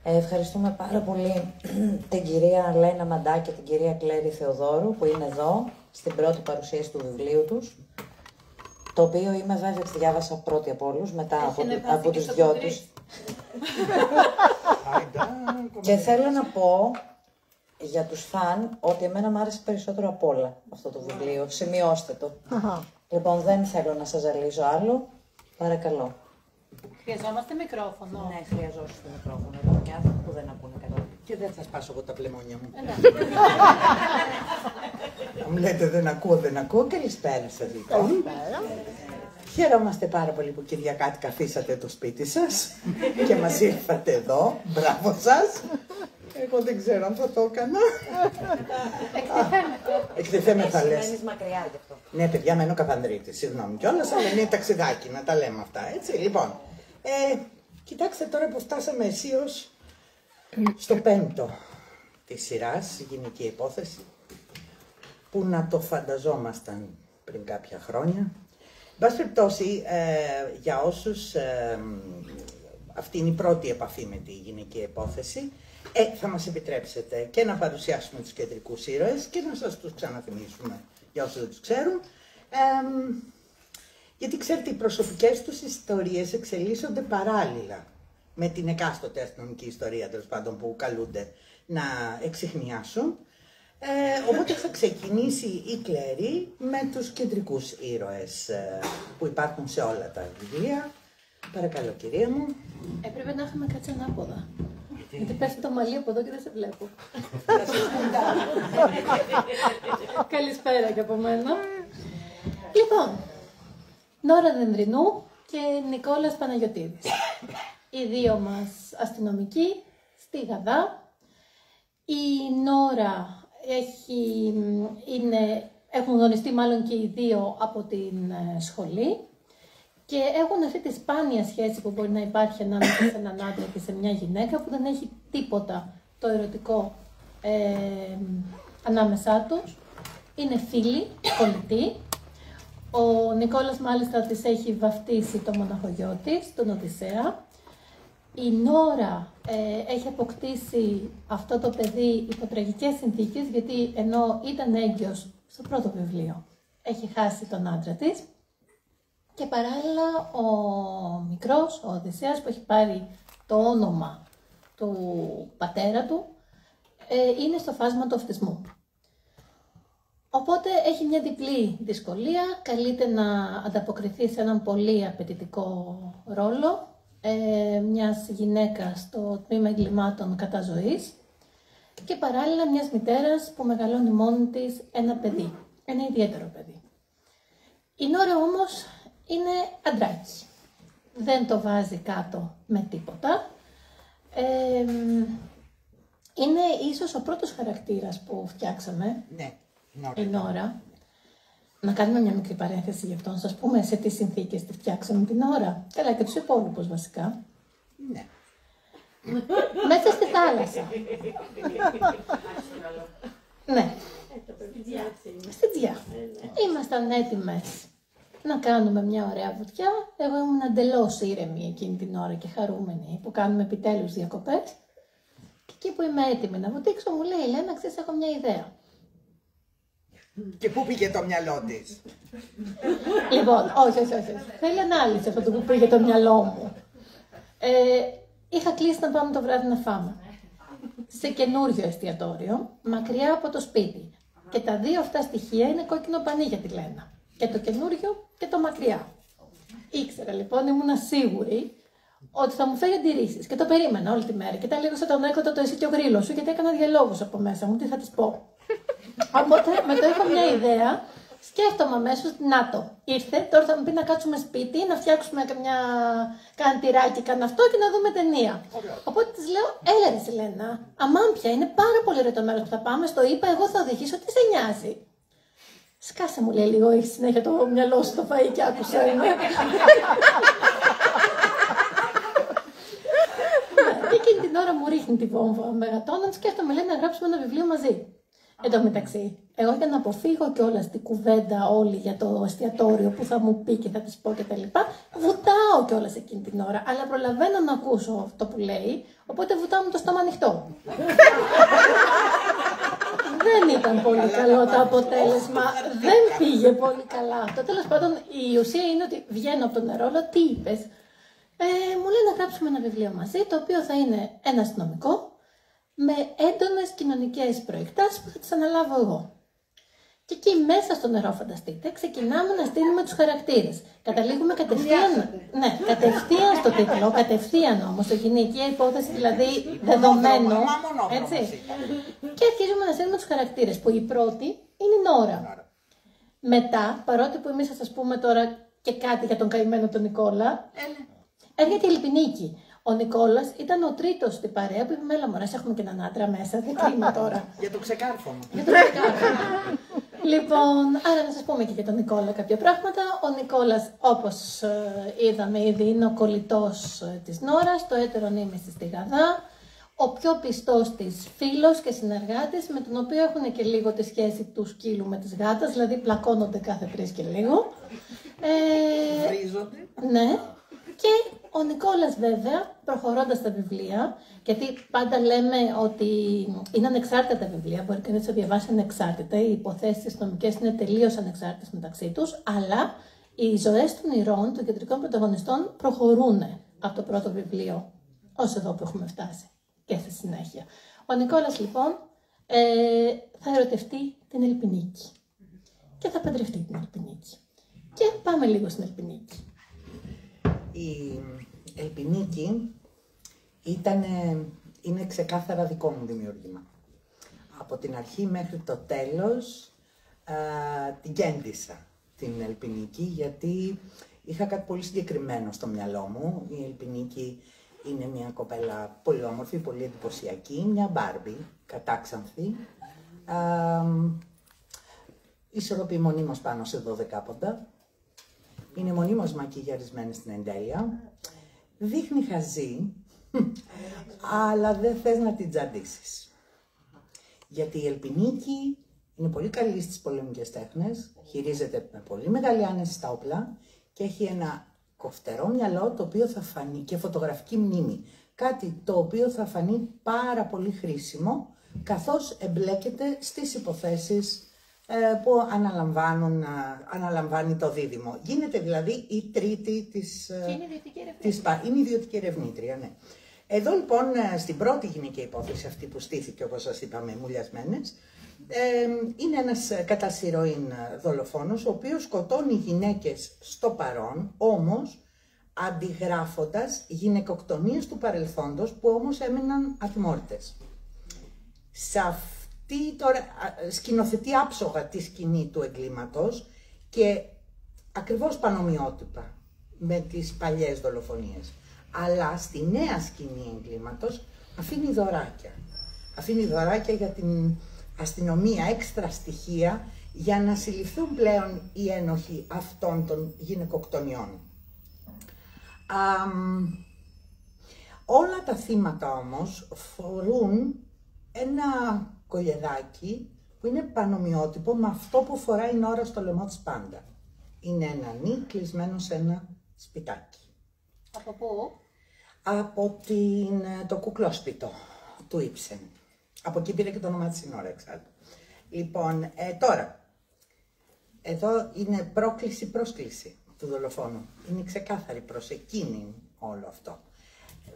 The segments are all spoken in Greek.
Ευχαριστούμε πάρα πολύ την κυρία Λένα Μαντά και την κυρία Κλέρη Θεοδόρου που είναι εδώ στην πρώτη παρουσίαση του βιβλίου τους, το οποίο είμαι βέβαιη ότι διάβασα πρώτη από όλους, μετά από τους δυο τους. Και θέλω να πω για τους φαν ότι εμένα μου άρεσε περισσότερο από όλα αυτό το βιβλίο. Σημειώστε το. Λοιπόν, δεν θέλω να σας ζαλίζω άλλο. Παρακαλώ. Χρειαζόμαστε μικρόφωνο. Ναι, χρειαζόμαστε μικρόφωνο. Υπάρχουν και άνθρωποι που δεν ακούνε καλά. Και δεν θα σπάσω εγώ τα πλεμόνια μου. Μου λέτε δεν ακούω. Καλησπέρα σας λοιπόν. Χαίρομαστε πάρα πολύ που Κυριακάτικα αφήσατε το σπίτι σας και μας ήρθατε εδώ. Μπράβο σας. Εγώ δεν ξέρω αν θα το έκανα. Εκτεθέμε θα λες. Μένεις μακριά γι' αυτό. Ναι, παιδιά, μένω Καφανδρίτη. Συγγνώμη κιόλας, αλλά είναι ταξιδάκι να τα λέμε αυτά, έτσι. Λοιπόν, κοιτάξτε τώρα που φτάσαμε αισίως στο 5ο της σειράς, γυναική υπόθεση, που να το φανταζόμασταν πριν κάποια χρόνια. Εν πάση περιπτώσει, για όσους αυτή είναι η πρώτη επαφή με τη γυναική υπόθεση, θα μας επιτρέψετε και να παρουσιάσουμε τους κεντρικούς ήρωες και να σας τους ξαναθυμίσουμε για όσους δεν τους ξέρουν. Γιατί ξέρετε, οι προσωπικές τους ιστορίες εξελίσσονται παράλληλα με την εκάστοτε αστυνομική ιστορία, τέλος πάντων, που καλούνται να εξιχνιάσουν. Οπότε θα ξεκινήσει η Κλέρη με τους κεντρικούς ήρωες που υπάρχουν σε όλα τα βιβλία. Παρακαλώ, κυρία μου. Έπρεπε να είχαμε κάτσει ανάποδα. Γιατί πέφτει το μαλλί από εδώ και δεν σε βλέπω. Καλησπέρα και από μένα. Λοιπόν, Νόρα Δενδρινού και Νικόλας Παναγιωτίδης. Οι δύο μας αστυνομικοί στη Γαδά. Η Νόρα έχουν γνωριστεί μάλλον και οι δύο από την σχολή και έχουν αυτή τη σπάνια σχέση που μπορεί να υπάρχει ανάμεσα σε έναν άντρα και σε μια γυναίκα που δεν έχει τίποτα το ερωτικό ανάμεσά τους. Είναι φίλοι, κολλητοί. Ο Νικόλας μάλιστα της έχει βαφτίσει το μοναχογιό της, τον Οδυσσέα. Η Νόρα έχει αποκτήσει αυτό το παιδί υπό τραγικές συνθήκες, γιατί ενώ ήταν έγκυος στο πρώτο βιβλίο, έχει χάσει τον άντρα της. Και παράλληλα ο μικρός, ο Οδυσσέας, που έχει πάρει το όνομα του πατέρα του, είναι στο φάσμα του αυτισμού. Οπότε έχει μια διπλή δυσκολία, καλείται να ανταποκριθεί σε έναν πολύ απαιτητικό ρόλο, μιας γυναίκας στο τμήμα εγκλημάτων κατά ζωής και παράλληλα μιας μητέρας που μεγαλώνει μόνη της ένα παιδί, ένα ιδιαίτερο παιδί. Η Νόρα όμως είναι αντράκι, δεν το βάζει κάτω με τίποτα. Είναι ίσως ο πρώτος χαρακτήρας που φτιάξαμε, Ναι, η Νόρα. Να κάνουμε μια μικρή παρένθεση γι' αυτό, να σας πούμε σε τι συνθήκες τη φτιάξαμε την Νόρα. Καλά, και τους υπόλοιπους βασικά. ναι. Μέσα στη θάλασσα. Ναι. Στη Τζιά. Ήμασταν έτοιμες να κάνουμε μια ωραία βουτιά. Εγώ ήμουν εντελώς ήρεμη εκείνη την ώρα και χαρούμενη που κάνουμε επιτέλους διακοπές. Και εκεί που είμαι έτοιμη να βουτήξω, μου λέει η Λένα, ξέρεις, έχω μια ιδέα. Και πού πήγε το μυαλό της? Λοιπόν, όχι. Θέλει ανάλυση αυτό το που πήγε το μυαλό μου. Είχα κλείσει να πάμε το βράδυ να φάμε. Σε καινούριο εστιατόριο, μακριά από το σπίτι. Και τα δύο αυτά στοιχεία είναι κόκκινο πανί για τη Λένα. Και το καινούριο και το μακριά. Ήξερα λοιπόν, ήμουν σίγουρη ότι θα μου φέρει αντιρρήσεις. Και το περίμενα όλη τη μέρα. Και τα λίγο σαν τον έκοτα το εσύ και ο γρίλος σου, γιατί έκανα διαλόγους από μέσα μου. Τι θα της πω. Οπότε μετά έχω μια ιδέα. Σκέφτομαι αμέσως, να το, ήρθε, τώρα θα μου πει να κάτσουμε σπίτι, να φτιάξουμε κάνα τυράκι, κάνα αυτό και να δούμε ταινία. Οπότε της λέω, έλα ρε Σιλένα, αμάν πια, είναι πάρα πολύ ωραίο το μέρος που θα πάμε, στο είπα, εγώ θα οδηγήσω, τι σε νοιάζει. Σκάσε μου λέει λίγο, έχει συνέχεια το μυαλό σου το φαΐ και άκουσα είναι. Και εκείνη την ώρα μου ρίχνει τη βόμβα με γατόνα, σκέφτομαι λέει να γράψουμε ένα βιβλίο μαζί. Εν τω μεταξύ, Εγώ για να αποφύγω κιόλας την κουβέντα όλη για το εστιατόριο που θα μου πει και θα της πω κτλ. Βουτάω κιόλας εκείνη την ώρα, αλλά προλαβαίνω να ακούσω αυτό που λέει, οπότε βουτάω με το στόμα ανοιχτό. Δεν ήταν πολύ καλό το αποτέλεσμα, δεν πήγε πολύ καλά αυτό. Τέλος πάντων, η ουσία είναι ότι βγαίνω από το νερό, λέω τι είπες. Μου λέει να γράψουμε ένα βιβλίο μαζί, το οποίο θα είναι ένα αστυνομικό, με έντονες κοινωνικές προεκτάσεις που θα τις αναλάβω εγώ. Και εκεί μέσα στο νερό, φανταστείτε, ξεκινάμε να στείλουμε τους χαρακτήρες. Καταλήγουμε κατευθείαν, ναι, κατευθείαν στο τίτλο, κατευθείαν όμως, στο γυναικεία υπόθεση, δηλαδή δεδομένο, έτσι. Και αρχίζουμε να στείλουμε τους χαρακτήρες, που η πρώτη είναι η Νόρα. Μετά, παρότι που εμείς θα σας πούμε τώρα και κάτι για τον καημένο τον Νικόλα, έρχεται η Ελπινίκη. Ο Νικόλας ήταν ο τρίτος στην παρέα που είπε: έλα μωράς, έχουμε και έναν άντρα μέσα, δεν κρίμα τώρα. Για το ξεκάρφωμα. Λοιπόν, άρα να σας πούμε και για τον Νικόλα κάποια πράγματα. Ο Νικόλας, όπως είδαμε ήδη, είναι ο κολλητός της Νόρας, το έτερο νήμιση στη Γαδά, ο πιο πιστός της φίλος και συνεργάτης, με τον οποίο έχουν και λίγο τη σχέση του σκύλου με της γάτας, δηλαδή πλακώνονται κάθε 3 και λίγο. Βρίζονται. Ναι. Και ο Νικόλας βέβαια, προχωρώντας τα βιβλία, γιατί πάντα λέμε ότι είναι ανεξάρτητα τα βιβλία, μπορεί κανείς να τα διαβάσει ανεξάρτητα, οι υποθέσεις αστυνομικές είναι τελείως ανεξάρτητες μεταξύ τους, αλλά οι ζωές των ηρώων, των κεντρικών πρωταγωνιστών, προχωρούν από το πρώτο βιβλίο, ως εδώ που έχουμε φτάσει και στη συνέχεια. Ο Νικόλας λοιπόν θα ερωτευτεί την Ελπινίκη και θα παντρευτεί την Ελπινίκη. Και πάμε λίγο στην Ελπινίκη. Η Ελπινίκη είναι ξεκάθαρα δικό μου δημιούργημα. Από την αρχή μέχρι το τέλος την κέντησα την Ελπινίκη, γιατί είχα κάτι πολύ συγκεκριμένο στο μυαλό μου. Η Ελπινίκη είναι μια κοπέλα πολύ όμορφη, πολύ εντυπωσιακή, μια Μπάρμπι, κατάξανθη. Ισορροπεί μονίμως πάνω σε 12 πόντα. Είναι μονίμως μακιγιαρισμένη στην εντέλεια. Δείχνει χαζή, αλλά δεν θες να την τζαντήσεις. Γιατί η Ελπινίκη είναι πολύ καλή στις πολεμικές τέχνες, χειρίζεται με πολύ μεγάλη άνεση στα όπλα και έχει ένα κοφτερό μυαλό το οποίο θα φανεί και φωτογραφική μνήμη. Κάτι το οποίο θα φανεί πάρα πολύ χρήσιμο καθώς εμπλέκεται στις υποθέσεις που αναλαμβάνει το δίδυμο. Γίνεται δηλαδή η τρίτη της... Είναι ιδιωτική ερευνήτρια, ναι. Εδώ λοιπόν στην πρώτη γυναικεία υπόθεση, αυτή που στήθηκε όπως σας είπαμε, μουλιασμένες, είναι ένας κατά σειροήν δολοφόνος, ο οποίος σκοτώνει γυναίκες στο παρόν, όμως αντιγράφοντας γυναικοκτονίες του παρελθόντος που όμως έμεναν ατιμόρυτες. Τώρα σκηνοθετεί άψογα τη σκηνή του εγκλήματος και ακριβώς πανομοιότυπα με τις παλιές δολοφονίες. Αλλά στη νέα σκηνή εγκλήματος αφήνει δωράκια. Αφήνει δωράκια για την αστυνομία, έξτρα στοιχεία, για να συλληφθούν πλέον οι ένοχοι αυτών των γυναικοκτονιών. Όλα τα θύματα όμως φορούν ένα κολιεδάκι που είναι πανομοιότυπο με αυτό που φοράει η Νόρα στο λαιμό της πάντα. Είναι ένα νι κλεισμένο σε ένα σπιτάκι. Από πού? Από το κουκλόσπιτο του Ήψεν. Από εκεί πήρε και το όνομα της η Νόρα εξάλλου. Λοιπόν, τώρα, εδώ είναι πρόκληση-πρόσκληση του δολοφόνου. Είναι ξεκάθαρη προς εκείνη όλο αυτό.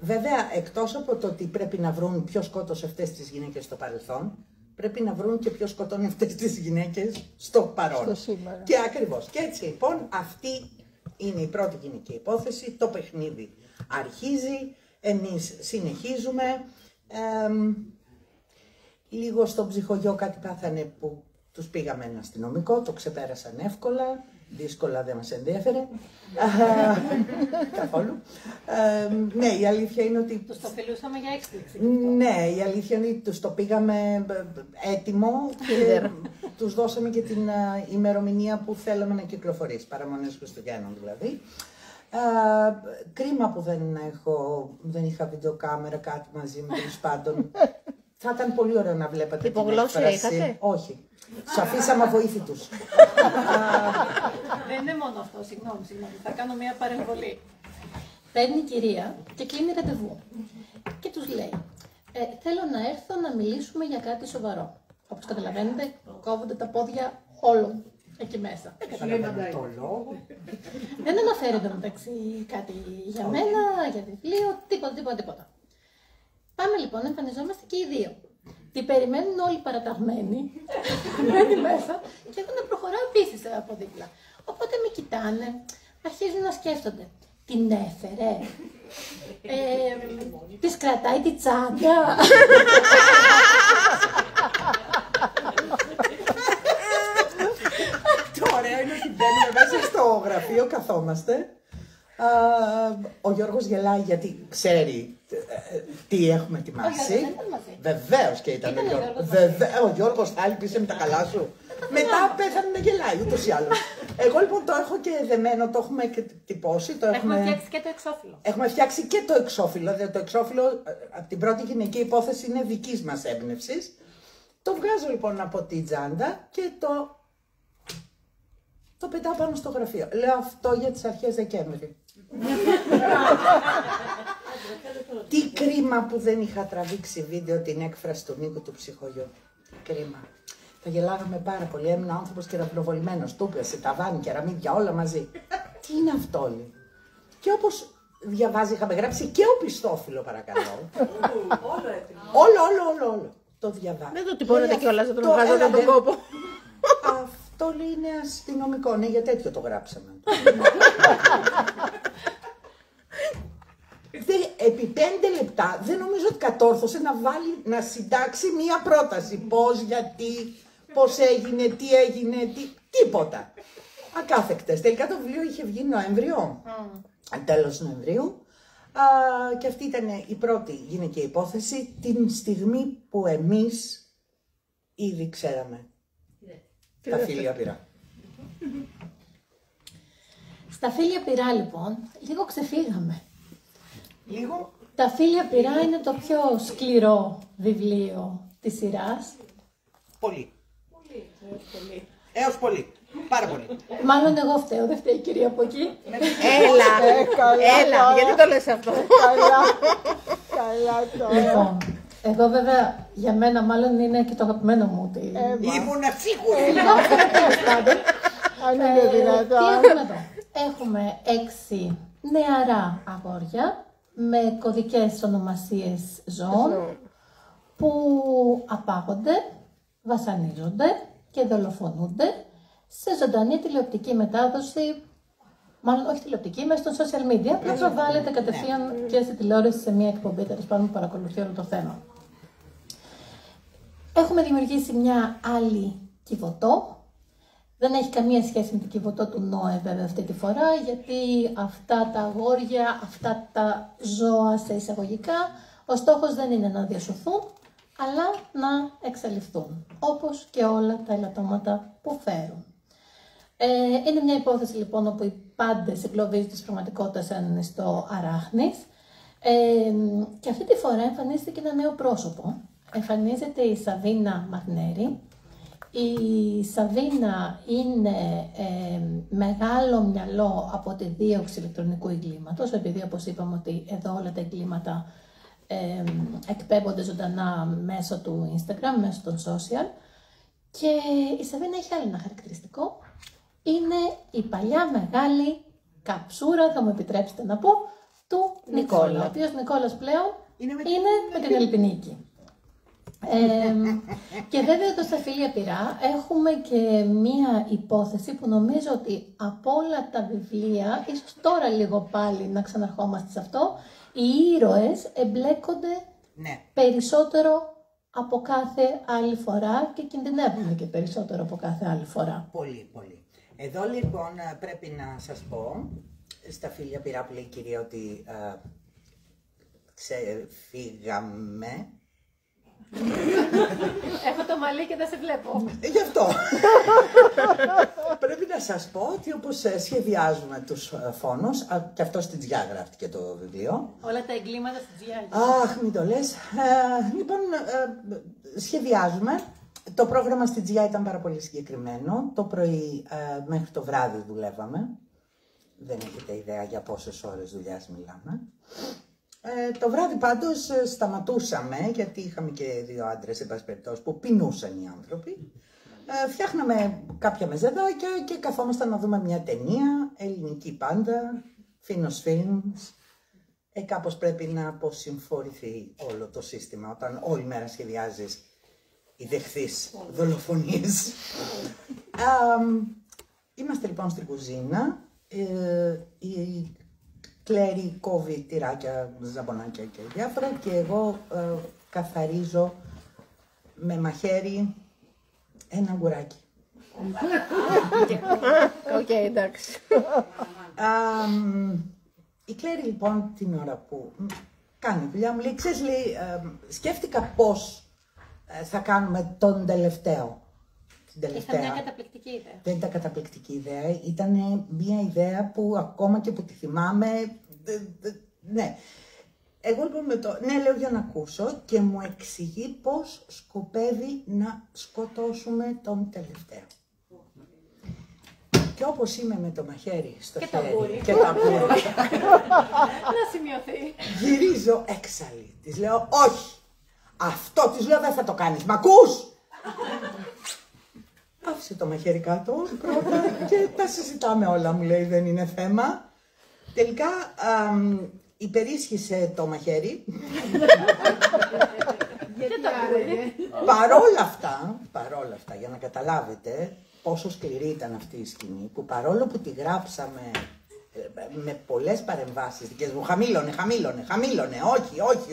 Βέβαια, εκτός από το ότι πρέπει να βρουν ποιος σκότωσε αυτές τις γυναίκες στο παρελθόν, πρέπει να βρουν και ποιος σκοτώνει αυτές τις γυναίκες στο παρόν. Και ακριβώς. Και έτσι λοιπόν, αυτή είναι η πρώτη γυναική υπόθεση, το παιχνίδι αρχίζει, εμείς συνεχίζουμε. Λίγο στο ψυχογειό κάτι πάθανε που τους πήγαμε ένα αστυνομικό, το ξεπέρασαν εύκολα. Δύσκολα δεν μας ενδιέφερε. Καθόλου. Ναι, η αλήθεια είναι ότι... Τους το φιλούσαμε για έκπληξη. Ναι, η αλήθεια είναι ότι τους το πήγαμε έτοιμο και τους δώσαμε και την ημερομηνία που θέλαμε να κυκλοφορήσει. Παραμονές Χριστουγέννων δηλαδή. Κρίμα που δεν είχα βιντεοκάμερα, κάτι μαζί με, τέλος πάντων. Θα ήταν πολύ ωραίο να βλέπατε υπογλώσσια είχατε? Όχι. Τους αφήσαμε αβοήθητους. Δεν είναι μόνο αυτό, συγγνώμη, θα κάνω μια παρεμβολή. Παίρνει η κυρία και κλείνει ραντεβού και τους λέει θέλω να έρθω να μιλήσουμε για κάτι σοβαρό. Όπως καταλαβαίνετε, κόβονται τα πόδια όλων εκεί μέσα. Δεν καταλαβαίνω το λόγο. Δεν αναφέρεται μεταξύ κάτι για μένα, για βιβλίο, τίποτα. Πάμε λοιπόν, εμφανιζόμαστε και οι δύο. Τι περιμένουν όλοι παραταγμένοι, μένει μέσα και εγώ να προχωράω επίσης από δίπλα. Οπότε με κοιτάνε, αρχίζουν να σκέφτονται. Την έφερε, της κρατάει τη τσάντα. Το ωραίο είναι ότι μπαίνουμε μέσα στο γραφείο, καθόμαστε. Ο Γιώργος γελάει γιατί ξέρει τι έχουμε ετοιμάσει. Βεβαίως και ήταν ο Γιώργος. Ο Γιώργος θα έλπισε με τα καλά σου. Μετά πέθανε να γελάει ούτως ή άλλως. Εγώ λοιπόν το έχω και δεμένο, το έχουμε και τυπώσει. Έχουμε φτιάξει και το εξώφυλλο. Έχουμε φτιάξει και το εξώφυλλο. Δηλαδή το εξώφυλλο από την πρώτη γυναική υπόθεση είναι δικής μας έμπνευσης. Το βγάζω λοιπόν από την τσάντα και το πετάω πάνω στο γραφείο. Λέω αυτό για τις αρχές Δεκέμβρη. Τι κρίμα που δεν είχα τραβήξει βίντεο την έκφραση του Νίκου του ψυχογιού. Κρίμα. Θα γελάγαμε πάρα πολύ. Έμεινα άνθρωπος κεραυνοβολημένος. Του έπιασε ταβάνι, κεραμίδια, όλα μαζί. Τι είναι αυτό, λέει. Και όπως διαβάζει, είχαμε γράψει και οπισθόφυλλο, παρακαλώ. Όλο. Το διαβάζει. Δεν το τυπώνετε κιόλας, δεν τον βγάζετε τον κόπο. Αυτό λέει είναι αστυνομικό, ναι, για τέτοιο το γράψαμε. Επί 5 λεπτά δεν νομίζω ότι κατόρθωσε να συντάξει μία πρόταση. Πώς, γιατί, πώς έγινε, τι έγινε, τίποτα. Ακάθεκτες. Τελικά το βιβλίο είχε βγει Νοέμβριο, τέλος Νοεμβρίου. Και αυτή ήταν η πρώτη γυναική υπόθεση την στιγμή που εμείς ήδη ξέραμε τα φίλια πυρά. Στα φίλια πυρά λοιπόν, λίγο ξεφύγαμε. Λίγο. Τα φίλια πυρά είναι το πιο σκληρό βιβλίο της σειράς. Πολύ. Έως πολύ. Πάρα πολύ. Μάλλον εγώ φταίω, δεν φταίει η κυρία από εκεί. Έλα, γιατί το λες αυτό. Καλά τώρα. Λοιπόν, εγώ βέβαια για μένα μάλλον είναι και το αγαπημένο μου. Ήμουνα σίγουρη. Αν είναι δυνατόν. Τι έχουμε εδώ. Έχουμε 6 νεαρά αγόρια με κωδικές ονομασίες ζώων που απάγονται, βασανίζονται και δολοφονούνται σε ζωντανή τηλεοπτική μετάδοση, μάλλον όχι τηλεοπτική, μέσα στο social media, που προβάλλεται κατευθείαν και στη τηλεόραση σε μια εκπομπή, τέλος πάντων, που παρακολουθεί όλο το θέμα. Έχουμε δημιουργήσει μια άλλη Κιβωτό. Δεν έχει καμία σχέση με την Κιβωτό του Νόε βέβαια αυτή τη φορά, γιατί αυτά τα αγόρια, αυτά τα ζώα σε εισαγωγικά, ο στόχος δεν είναι να διασωθούν, αλλά να εξαλειφθούν, όπως και όλα τα ελαττώματα που φέρουν. Είναι μια υπόθεση λοιπόν όπου οι πάντες εγκλωβίζονται της πραγματικότητας έναν στο αράχνης, και αυτή τη φορά εμφανίστηκε ένα νέο πρόσωπο. Εμφανίζεται η Σαβίνα Μαρνέρη. Η Σαβίνα είναι μεγάλο μυαλό από τη δίωξη ηλεκτρονικού εγκλήματος, επειδή όπως είπαμε ότι εδώ όλα τα εγκλήματα εκπέμπονται ζωντανά μέσω του Instagram, μέσω των social. Και η Σαβίνα έχει άλλο ένα χαρακτηριστικό. Είναι η παλιά μεγάλη καψούρα, θα μου επιτρέψετε να πω, του Νικόλα. Ο οποίος Νικόλας πλέον είναι με την Ελπινίκη. Και βέβαια εδώ στα Φίλια Πυρά έχουμε και μία υπόθεση που νομίζω ότι από όλα τα βιβλία, ίσως τώρα λίγο πάλι να ξαναρχόμαστε σε αυτό, οι ήρωες εμπλέκονται περισσότερο από κάθε άλλη φορά και κινδυνεύουν και περισσότερο από κάθε άλλη φορά. Πολύ, πολύ. Εδώ λοιπόν πρέπει να σας πω, στα Φίλια Πυρά που λέει η κυρία ότι ξεφύγαμε. Έχω το μαλλί και δεν σε βλέπω. Γι' αυτό. Πρέπει να σας πω ότι όπως σχεδιάζουμε τους φόνους, και αυτό στην Τζιά γράφτηκε το βιβλίο. Όλα τα εγκλήματα στην Τζιά. Αχ, μην το λες. Λοιπόν, σχεδιάζουμε Το πρόγραμμα στη GI ήταν πάρα πολύ συγκεκριμένο. Το πρωί μέχρι το βράδυ δουλεύαμε. Δεν έχετε ιδέα για πόσες ώρες δουλειάς μιλάμε. Το βράδυ πάντως σταματούσαμε, γιατί είχαμε και 2 άντρες, εν πάση περιπτώσει, που πεινούσαν οι άνθρωποι. Φτιάχναμε κάποια μεζεδάκια και καθόμασταν να δούμε μια ταινία, ελληνική πάντα, Φίνος Films. Κάπως πρέπει να αποσυμφορηθεί όλο το σύστημα, όταν όλη μέρα σχεδιάζεις ιδεχθείς δολοφονίες. Είμαστε λοιπόν στην κουζίνα. Η Κλέρι κόβει τυράκια, ζαμπονάκια και διάφορα και εγώ καθαρίζω με μαχαίρι ένα αγκουράκι. Οκ, εντάξει. Η Κλέρι λοιπόν την ώρα που κάνει δουλειά μου λέει, ξέρεις, λέει, σκέφτηκα πώς θα κάνουμε τον τελευταίο. Είχα μια καταπληκτική ιδέα. Δεν ήταν καταπληκτική ιδέα, ήταν μια ιδέα που ακόμα και που τη θυμάμαι, ναι. Εγώ λοιπόν ναι, λέω για να ακούσω και μου εξηγεί πώς σκοπεύει να σκοτώσουμε τον τελευταίο. Και όπως είμαι με το μαχαίρι στο και χέρι και τα μπούρι, να σημειωθεί. Γυρίζω έξαλλη, της λέω όχι, αυτό της λέω δεν θα το κάνεις, μ' ακούς? Άφησε το μαχαίρι κάτω πρώτα και τα συζητάμε όλα, μου λέει, δεν είναι θέμα. Τελικά υπερίσχυσε το μαχαίρι. Παρόλα αυτά, για να καταλάβετε πόσο σκληρή ήταν αυτή η σκηνή, που παρόλο που τη γράψαμε με πολλές παρεμβάσεις δικές μου, χαμήλωνε, όχι,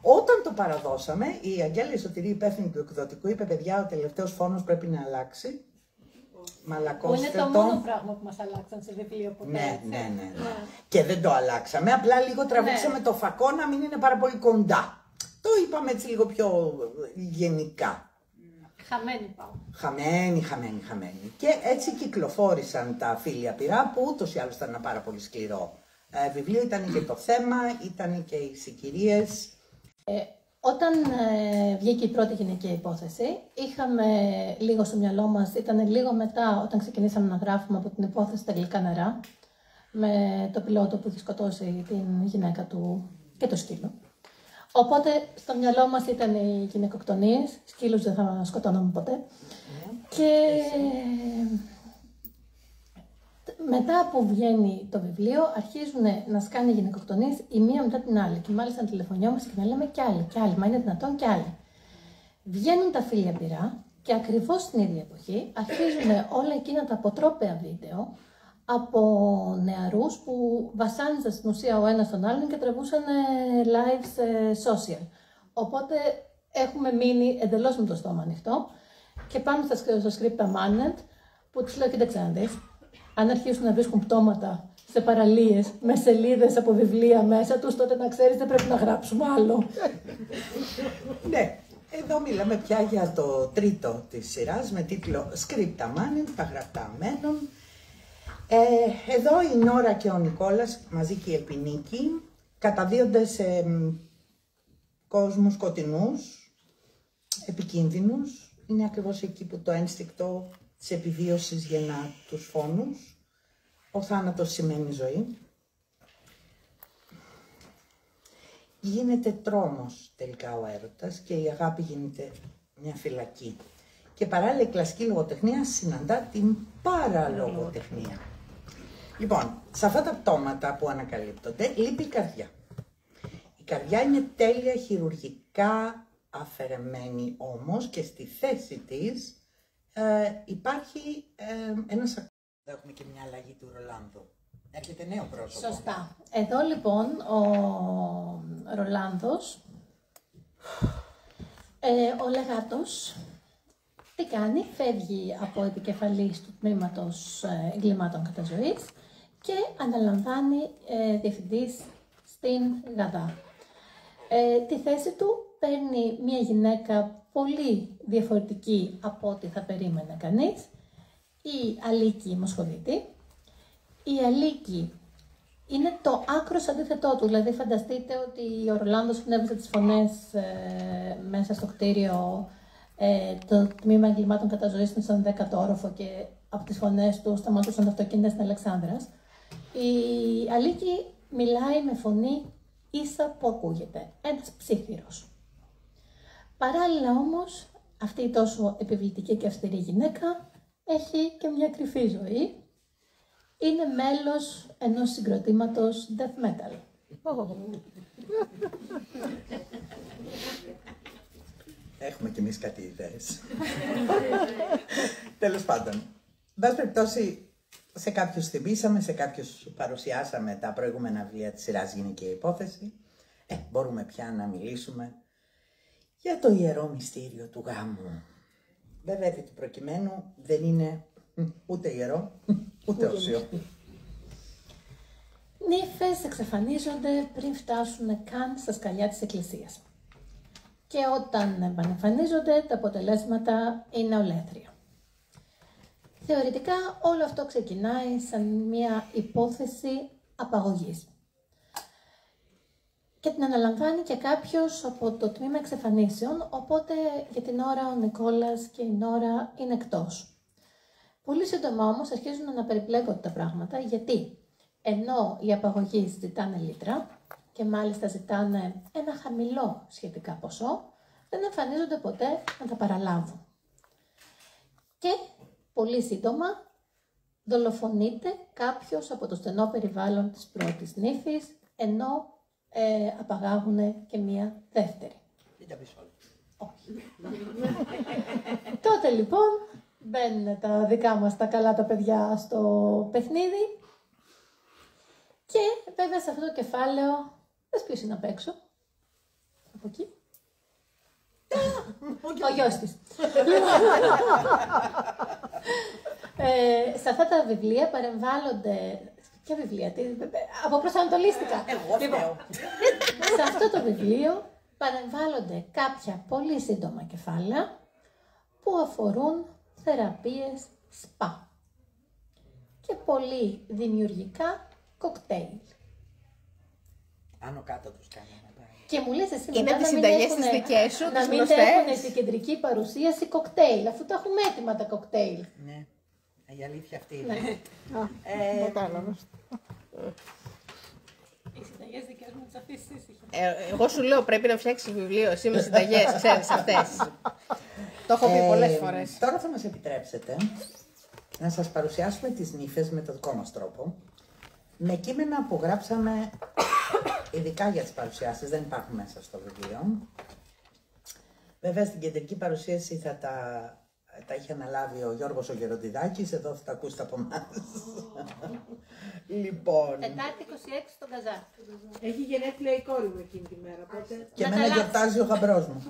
όταν το παραδώσαμε, η Αγγέλα Σωτηρή, υπεύθυνη του εκδοτικού, είπε, παιδιά, ο τελευταίος φόνος πρέπει να αλλάξει. Μαλακώστε το. Είναι το μόνο πράγμα που μας αλλάξαν σε βιβλίο ποτέ. Ναι. Και δεν το αλλάξαμε, απλά λίγο τραβήξαμε το φακό να μην είναι πάρα πολύ κοντά. Το είπαμε έτσι λίγο πιο γενικά. Χαμένη πάω. Χαμένη. Και έτσι κυκλοφόρησαν τα Φίλια Πυρά, που ούτως ή άλλως ήταν ένα πάρα πολύ σκληρό βιβλίο. Ήταν και το θέμα, ήταν και οι συγκυρίες. Όταν βγήκε η πρώτη γυναικεία υπόθεση, είχαμε λίγο στο μυαλό μας, ήταν λίγο μετά όταν ξεκινήσαμε να γράφουμε από την υπόθεση τα γλυκά νερά, με το πιλότο που είχε σκοτώσει την γυναίκα του και το σκύλο. Οπότε στο μυαλό μας ήταν οι γυναικοκτονίες, σκύλους δεν θα σκοτώναμε ποτέ. Και μετά που βγαίνει το βιβλίο, αρχίζουν να σκάνε οι γυναικοκτονίες η μία μετά την άλλη. Και μάλιστα να τηλεφωνιόμαστε και να λέμε κι άλλοι, μα είναι δυνατόν κι άλλοι. Βγαίνουν τα Φίλια Πυρά και ακριβώς στην ίδια εποχή αρχίζουν όλα εκείνα τα αποτρόπαια βίντεο από νεαρούς που βασάνιζαν στην ουσία ο ένας τον άλλον και τραβούσαν live social. Οπότε έχουμε μείνει εντελώς με το στόμα ανοιχτό και πάμε στο script Mannet που τους λέω, κοίταξε να δεις, αν αρχίσουν να βρίσκουν πτώματα σε παραλίες με σελίδες από βιβλία μέσα τους, τότε να ξέρεις δεν πρέπει να γράψουμε άλλο. Ναι, εδώ μιλάμε πια για το τρίτο της σειράς με τίτλο Scripta Manent, τα γραπτά μένουν. Εδώ η Νόρα και ο Νικόλας, μαζί και η Ελπινίκη, καταδύονται σε κόσμους σκοτεινούς, επικίνδυνους. Είναι ακριβώς εκεί που το ένστικτο της επιβίωσης γεννά τους φόνους. Ο θάνατος σημαίνει ζωή. Γίνεται τρόμος τελικά ο έρωτας και η αγάπη γίνεται μια φυλακή. Και παράλληλα η κλασική λογοτεχνία συναντά την παραλογοτεχνία. Λοιπόν, σε αυτά τα πτώματα που ανακαλύπτονται λείπει η καρδιά. Η καρδιά είναι τέλεια χειρουργικά αφαιρεμένη όμως και στη θέση της υπάρχει ένας... Έχουμε και μια αλλαγή του Ρολάνδου. Έρχεται νέο πρόσωπο. Σωστά. Εδώ λοιπόν ο Ρολάνδος, ο Λεγάτος, τι κάνει, φεύγει από επικεφαλής του τμήματος εγκλημάτων κατά ζωής και αναλαμβάνει διευθυντής στην Γαδά. Τη θέση του παίρνει μια γυναίκα πολύ διαφορετική από ό,τι θα περίμενε κανείς, η Αλίκη Μοσχοβίτη. Η Αλίκη είναι το άκρος αντίθετό του, δηλαδή φανταστείτε ότι ο Ρολάνδος έβγαζε τις φωνές μέσα στο κτίριο Το τμήμα εγκλημάτων κατά ζωής είναι στον 10ο όροφο και από τις φωνές του σταματούσαν τα αυτοκίνητα στην Αλεξάνδρας. Η Αλίκη μιλάει με φωνή ίσα που ακούγεται, ένας ψίθυρος. Παράλληλα όμως, αυτή η τόσο επιβλητική και αυστηρή γυναίκα έχει και μια κρυφή ζωή. Είναι μέλος ενός συγκροτήματος death metal. Έχουμε κι εμείς κάτι ιδέες. Τέλος πάντων, εν πάση περιπτώσει, σε κάποιους θυμήσαμε, σε κάποιους παρουσιάσαμε τα προηγούμενα βιβλία της σειράς Γυναικεία Υπόθεση. Μπορούμε πια να μιλήσουμε για το ιερό μυστήριο του γάμου. Βέβαια, επί του προκειμένου δεν είναι ούτε ιερό, ούτε όσιο. Νύφες εξαφανίζονται πριν φτάσουν καν στα σκαλιά της εκκλησίας. Και όταν επανεμφανίζονται, τα αποτελέσματα είναι ολέθρια. Θεωρητικά όλο αυτό ξεκινάει σαν μια υπόθεση απαγωγής. Και την αναλαμβάνει και κάποιος από το τμήμα εξαφανίσεων, οπότε για την ώρα ο Νικόλας και η Νόρα είναι εκτός. Πολύ σύντομα όμως αρχίζουν να περιπλέκονται τα πράγματα, γιατί ενώ οι απαγωγείς ζητάνε λίτρα και μάλιστα ζητάνε ένα χαμηλό σχετικά ποσό, δεν εμφανίζονται ποτέ να τα παραλάβουν. Και πολύ σύντομα δολοφονείται κάποιος από το στενό περιβάλλον της πρώτης νύφης, ενώ απαγάγουν και μία δεύτερη. Δεν τα πεις όλα. Όχι. Τότε λοιπόν μπαίνουν τα δικά μας τα καλά τα παιδιά στο παιχνίδι και βέβαια σε αυτό το κεφάλαιο, πες ποιος είναι απ' έξω, από εκεί. Ο γιος της. Σε αυτά τα βιβλία παρεμβάλλονται. Ποια βιβλία, αποπροσανατολίστηκα. Εγώ φταίω. Σε αυτό το βιβλίο παρεμβάλλονται κάποια πολύ σύντομα κεφάλαια που αφορούν θεραπείες σπα και πολύ δημιουργικά κοκτέιλ. Άνω κάτω τους κάναμε. Και μου λες εσύ Είναι μετά τις να μην συνταγές έχουνε- τις δικές σου, να τις μην γνωστές. έχουν στην κεντρική παρουσίαση κοκτέιλ, αφού τα έχουμε έτοιμα τα κοκτέιλ. Ναι, η αλήθεια αυτή είναι. Ναι. Κατάλαβες. Οι συνταγές δικές μου τις αφήσεις ήσυχα. Εγώ σου λέω πρέπει να φτιάξεις βιβλίο εσύ με συνταγές, ξέρεις αυτές. Το έχω πει πολλές φορές. Τώρα θα μας επιτρέψετε να σας παρουσιάσουμε τις νύφες με τον δικό μας τρόπο, με κείμενα που γράψαμε ειδικά για τις παρουσιάσεις, δεν υπάρχουν μέσα στο βιβλίο. Βέβαια στην κεντρική παρουσίαση θα τα είχε αναλάβει ο Γιώργος ο Γεροντιδάκης, εδώ θα τα ακούσετε από εμάς. Λοιπόν, Τετάρτη 26 στον Καζά. Έχει γενέθλια η κόρη μου εκείνη τη μέρα, οπότε... και εμένα γιορτάζει ο γαμπρός μου.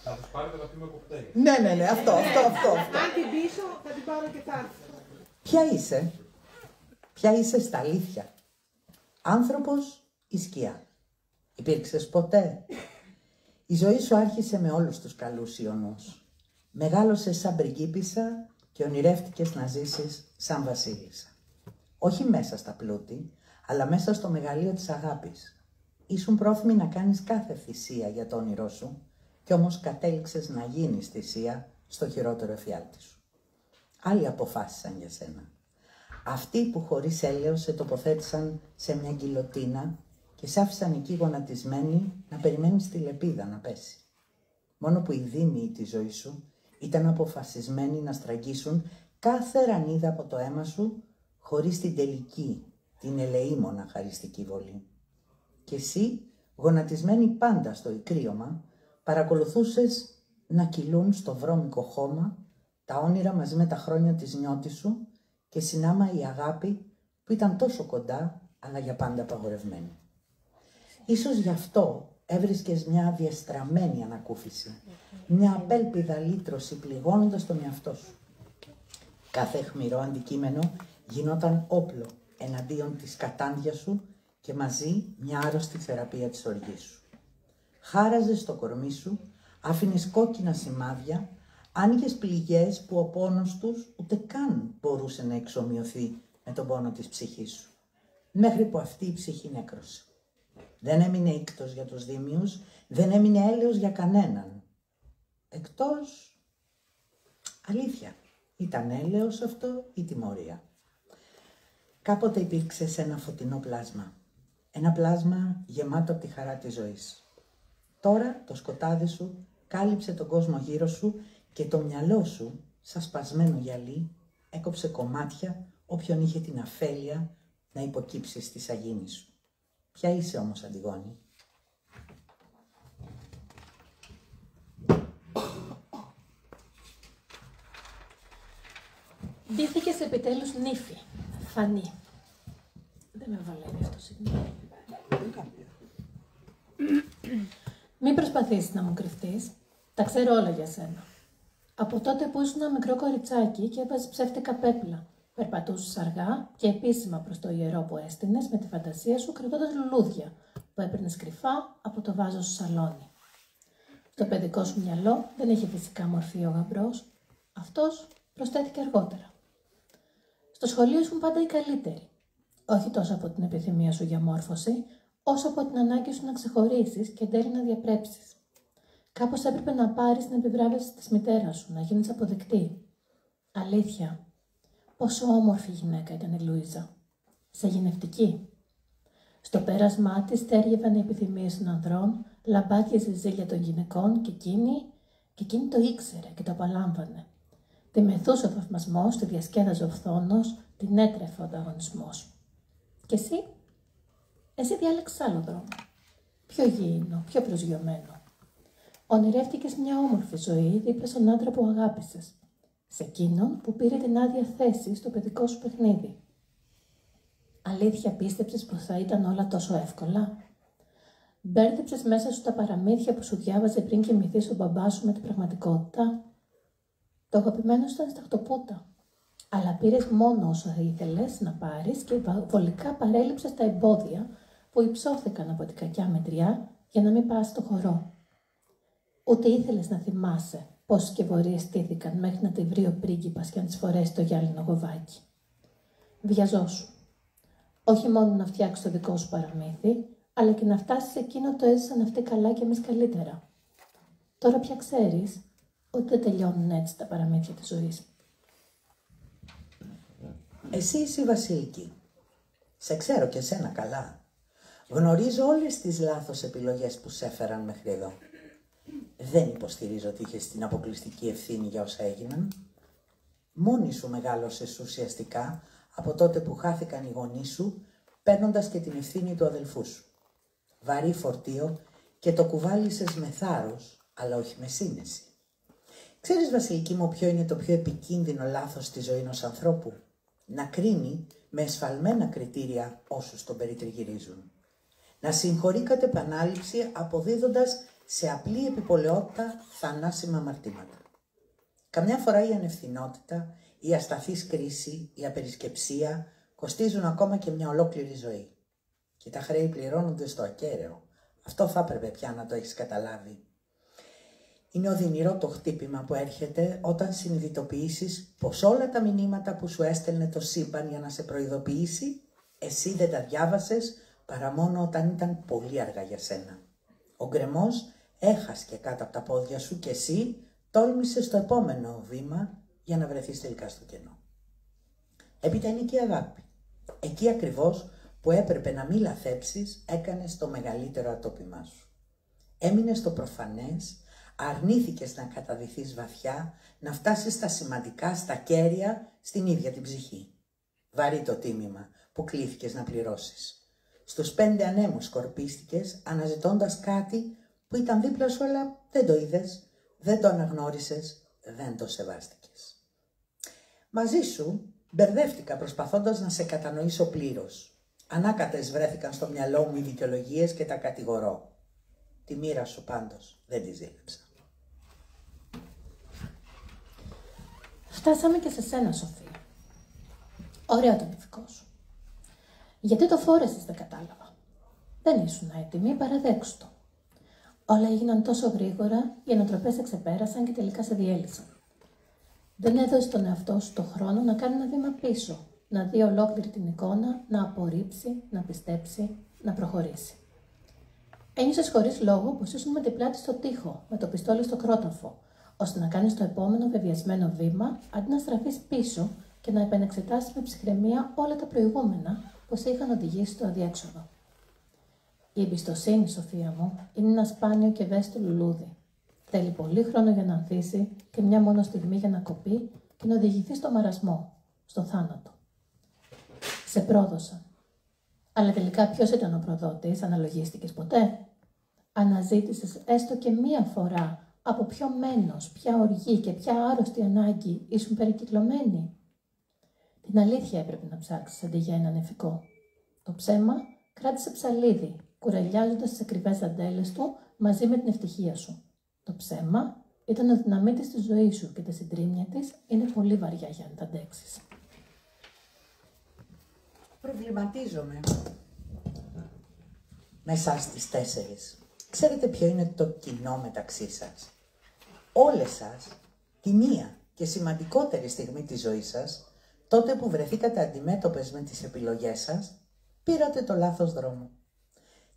Θα τους πάρετε να πίνουμε κοκτέιλ. Ναι, αυτό. Αν την πείσω, θα την πάρω και θα έρθω. Ποια είσαι στα αλήθεια, άνθρωπος ή σκιά? Υπήρξες ποτέ? Η ζωή σου άρχισε με όλους τους καλούς ιονούς. Μεγάλωσες σαν πριγκίπισσα και ονειρεύτηκες να ζήσεις σαν βασίλισσα. Όχι μέσα στα πλούτη, αλλά μέσα στο μεγαλείο της αγάπης. Ήσουν πρόθυμη να κάνεις κάθε θυσία για το όνειρό σου, κι όμως κατέληξες να γίνεις θυσία στο χειρότερο εφιάλτη σου. Άλλοι αποφάσισαν για σένα. Αυτοί που χωρίς έλεος σε τοποθέτησαν σε μια γκιλοτίνα και σ' άφησαν εκεί γονατισμένοι να περιμένεις τη λεπίδα να πέσει. Μόνο που οι δήμοι της ζωής σου ήταν αποφασισμένοι να στραγγίσουν κάθε ρανίδα από το αίμα σου χωρίς την τελική, την ελεήμονα χαριστική βολή. Και εσύ, γονατισμένη πάντα στο ικρίωμα, παρακολουθούσες να κυλούν στο βρώμικο χώμα τα όνειρα μαζί με τα χρόνια της νιώτης σου και συνάμα η αγάπη που ήταν τόσο κοντά αλλά για πάντα απαγορευμένη. Ίσως γι' αυτό έβρισκες μια διαστραμμένη ανακούφιση, μια απέλπιδα λύτρωση πληγώνοντας τον εαυτό σου. Κάθε αιχμηρό αντικείμενο γινόταν όπλο εναντίον της κατάντιας σου και μαζί μια άρρωστη θεραπεία της οργής σου. Χάραζες στο κορμί σου, άφηνες κόκκινα σημάδια, άνοιγες πληγές που ο πόνος τους ούτε καν μπορούσε να εξομοιωθεί με τον πόνο της ψυχής σου. Μέχρι που αυτή η ψυχή νέκρωσε. Δεν έμεινε ήκτος για τους δήμιους, δεν έμεινε έλεος για κανέναν. Εκτός, αλήθεια, ήταν έλεος αυτό ή τιμωρία. Κάποτε υπήρξε σε ένα φωτεινό πλάσμα. Ένα πλάσμα γεμάτο από τη χαρά της ζωής. Τώρα το σκοτάδι σου κάλυψε τον κόσμο γύρω σου και το μυαλό σου, σαν σπασμένο γυαλί, έκοψε κομμάτια όποιον είχε την αφέλεια να υποκύψει στη σαγίνη σου. Ποια είσαι όμως, Αντιγόνη? Ντύθηκες επιτέλους νύφη, Φανή. Δεν με βαλεύει αυτό, συγγνώμη. Μην προσπαθήσεις να μου κρυφτείς, τα ξέρω όλα για σένα. Από τότε που ήσουν ένα μικρό κοριτσάκι και έβαζες ψεύτικα πέπλα, περπατούσες αργά και επίσημα προς το ιερό που έστεινες με τη φαντασία σου κρατώντας λουλούδια που έπαιρνες κρυφά από το βάζο στο σαλόνι. Στο παιδικό σου μυαλό δεν είχε φυσικά μορφή ο γαμπρός, αυτός προσθέθηκε αργότερα. Στο σχολείο ήσουν πάντα η καλύτερη, όχι τόσο από την επιθυμία σου για μόρφωση, όσο από την ανάγκη σου να ξεχωρίσεις και εν τέλει να διαπρέψεις. Κάπως έπρεπε να πάρεις την επιβράβευση της μητέρας σου, να γίνεις αποδεκτή. Αλήθεια, πόσο όμορφη γυναίκα ήταν η Λουίζα. Σαγηνευτική. Στο πέρασμά της τέριευαν οι επιθυμίες των ανδρών, λαμπάκιαζε η ζήλια των γυναικών και εκείνη το ήξερε και το απολάμβανε. Τη μεθούσε ο θαυμασμός, τη διασκέδαζε ο φθόνος, την έτρεφε ο ανταγωνισμός. Και εσύ διάλεξες άλλο δρόμο. Πιο γήινο, πιο προσγειωμένο. Ονειρεύτηκες μια όμορφη ζωή δίπλα στον άντρα που αγάπησες. Σε εκείνον που πήρε την άδεια θέση στο παιδικό σου παιχνίδι. Αλήθεια πίστεψες πως θα ήταν όλα τόσο εύκολα? Μπέρδεψες μέσα σου τα παραμύθια που σου διάβαζε πριν κοιμηθείς ο μπαμπά σου με την πραγματικότητα? Το αγαπημένο σου ήταν σταχτοπούτα. Αλλά πήρες μόνο όσο ήθελες να πάρεις και βολικά παρέλειψες τα εμπόδια που υψώθηκαν από την κακιά μετριά για να μην πας στο χορό. Ούτε ήθελες να θυμάσαι πώς σκευωρίες στήθηκαν μέχρι να τη βρει ο πρίγκιπας και να της φορέσει το γυάλινο γοβάκι. Βιαζόσου. Όχι μόνο να φτιάξεις το δικό σου παραμύθι, αλλά και να φτάσεις εκείνο το έζησαν αυτοί καλά και εμείς καλύτερα. Τώρα πια ξέρεις ότι δεν τελειώνουν έτσι τα παραμύθια της ζωής. Εσύ είσαι η Βασιλική. Σε ξέρω και εσένα καλά. Γνωρίζω όλες τις λάθος επιλογές που σε έφεραν μέχρι εδώ. Δεν υποστηρίζω ότι είχες την αποκλειστική ευθύνη για όσα έγιναν. Μόνη σου μεγάλωσες ουσιαστικά από τότε που χάθηκαν οι γονείς σου, παίρνοντας και την ευθύνη του αδελφού σου. Βαρύ φορτίο και το κουβάλισες με θάρρος, αλλά όχι με σύνεση. Ξέρεις, Βασιλική μου, ποιο είναι το πιο επικίνδυνο λάθος στη ζωή ενός ανθρώπου? Να κρίνει με εσφαλμένα κριτήρια όσους τον περιτριγυρίζουν. Να συγχωρεί κατ' επανάληψη αποδίδοντας σε απλή επιπολαιότητα θανάσιμα αμαρτήματα. Καμιά φορά η ανευθυνότητα, η ασταθής κρίση, η απερισκεψία κοστίζουν ακόμα και μια ολόκληρη ζωή. Και τα χρέη πληρώνονται στο ακέραιο. Αυτό θα έπρεπε πια να το έχεις καταλάβει. Είναι οδυνηρό το χτύπημα που έρχεται όταν συνειδητοποιήσεις πως όλα τα μηνύματα που σου έστελνε το σύμπαν για να σε προειδοποιήσει, εσύ δεν τα διάβασες παρά μόνο όταν ήταν πολύ αργά για σένα. Ο γκρεμός έχασκε κάτω από τα πόδια σου και εσύ τόλμησες στο επόμενο βήμα για να βρεθείς τελικά στο κενό. Έπειτα είναι και η αγάπη. Εκεί ακριβώς που έπρεπε να μην λαθέψεις, έκανες το μεγαλύτερο ατόπιμά σου. Έμεινες στο προφανές, αρνήθηκες να καταδυθείς βαθιά, να φτάσεις στα σημαντικά, στα κέρια, στην ίδια την ψυχή. Βαρύ το τίμημα που κλήθηκες να πληρώσεις. Στους 5 ανέμους σκορπίστηκες, αναζητώντας κάτι που ήταν δίπλα σου, αλλά δεν το είδες, δεν το αναγνώρισες, δεν το σεβάστηκες. Μαζί σου μπερδεύτηκα προσπαθώντας να σε κατανοήσω πλήρως. Ανάκατες βρέθηκαν στο μυαλό μου οι δικαιολογίες και τα κατηγορώ. Τη μοίρα σου πάντως δεν τη ζήλεψα. Φτάσαμε και σε σένα, Σοφία. Ωραίο το νηφικό σου. Γιατί το φόρεσες, δεν κατάλαβα. Δεν ήσουν έτοιμη, παραδέξου το. Όλα έγιναν τόσο γρήγορα, οι ανατροπές σε ξεπέρασαν και τελικά σε διέλυσαν. Δεν έδωσε τον εαυτό σου το χρόνο να κάνει ένα βήμα πίσω, να δει ολόκληρη την εικόνα, να απορρίψει, να πιστέψει, να προχωρήσει. Ένιωσες χωρίς λόγο πως ήσουν με την πλάτη στο τοίχο, με το πιστόλι στο κρόταφο, ώστε να κάνεις το επόμενο βεβαιασμένο βήμα, αντί να στραφείς πίσω και να επανεξετάσεις με ψυχραιμία όλα τα προηγούμενα που σε είχαν οδηγήσει στο αδιέξοδο. Η εμπιστοσύνη, Σοφία μου, είναι ένα σπάνιο και ευαίσθητο λουλούδι. Θέλει πολύ χρόνο για να ανθίσει και μια μόνο στιγμή για να κοπεί και να οδηγηθεί στο μαρασμό, στο θάνατο. Σε πρόδωσαν. Αλλά τελικά ποιος ήταν ο προδότης, αναλογίστηκες ποτέ? Αναζήτησες έστω και μία φορά από ποιο μένος, ποια οργή και ποια άρρωστη ανάγκη ήσουν περικυκλωμένοι? Την αλήθεια έπρεπε να ψάξεις αντί για ένα νεφικό. Το ψέμα κράτησε ψαλίδι, κουρελιάζοντας τις ακριβές δαντέλες του μαζί με την ευτυχία σου. Το ψέμα ήταν ο δυναμίτης της ζωής σου και τα συντρίμμια της είναι πολύ βαριά για να τα αντέξεις. Προβληματίζομαι με εσάς τις 4. Ξέρετε ποιο είναι το κοινό μεταξύ σας? Όλες σας, τη μία και σημαντικότερη στιγμή της ζωής σας, τότε που βρεθήκατε αντιμέτωπες με τις επιλογές σας, πήρατε το λάθος δρόμο.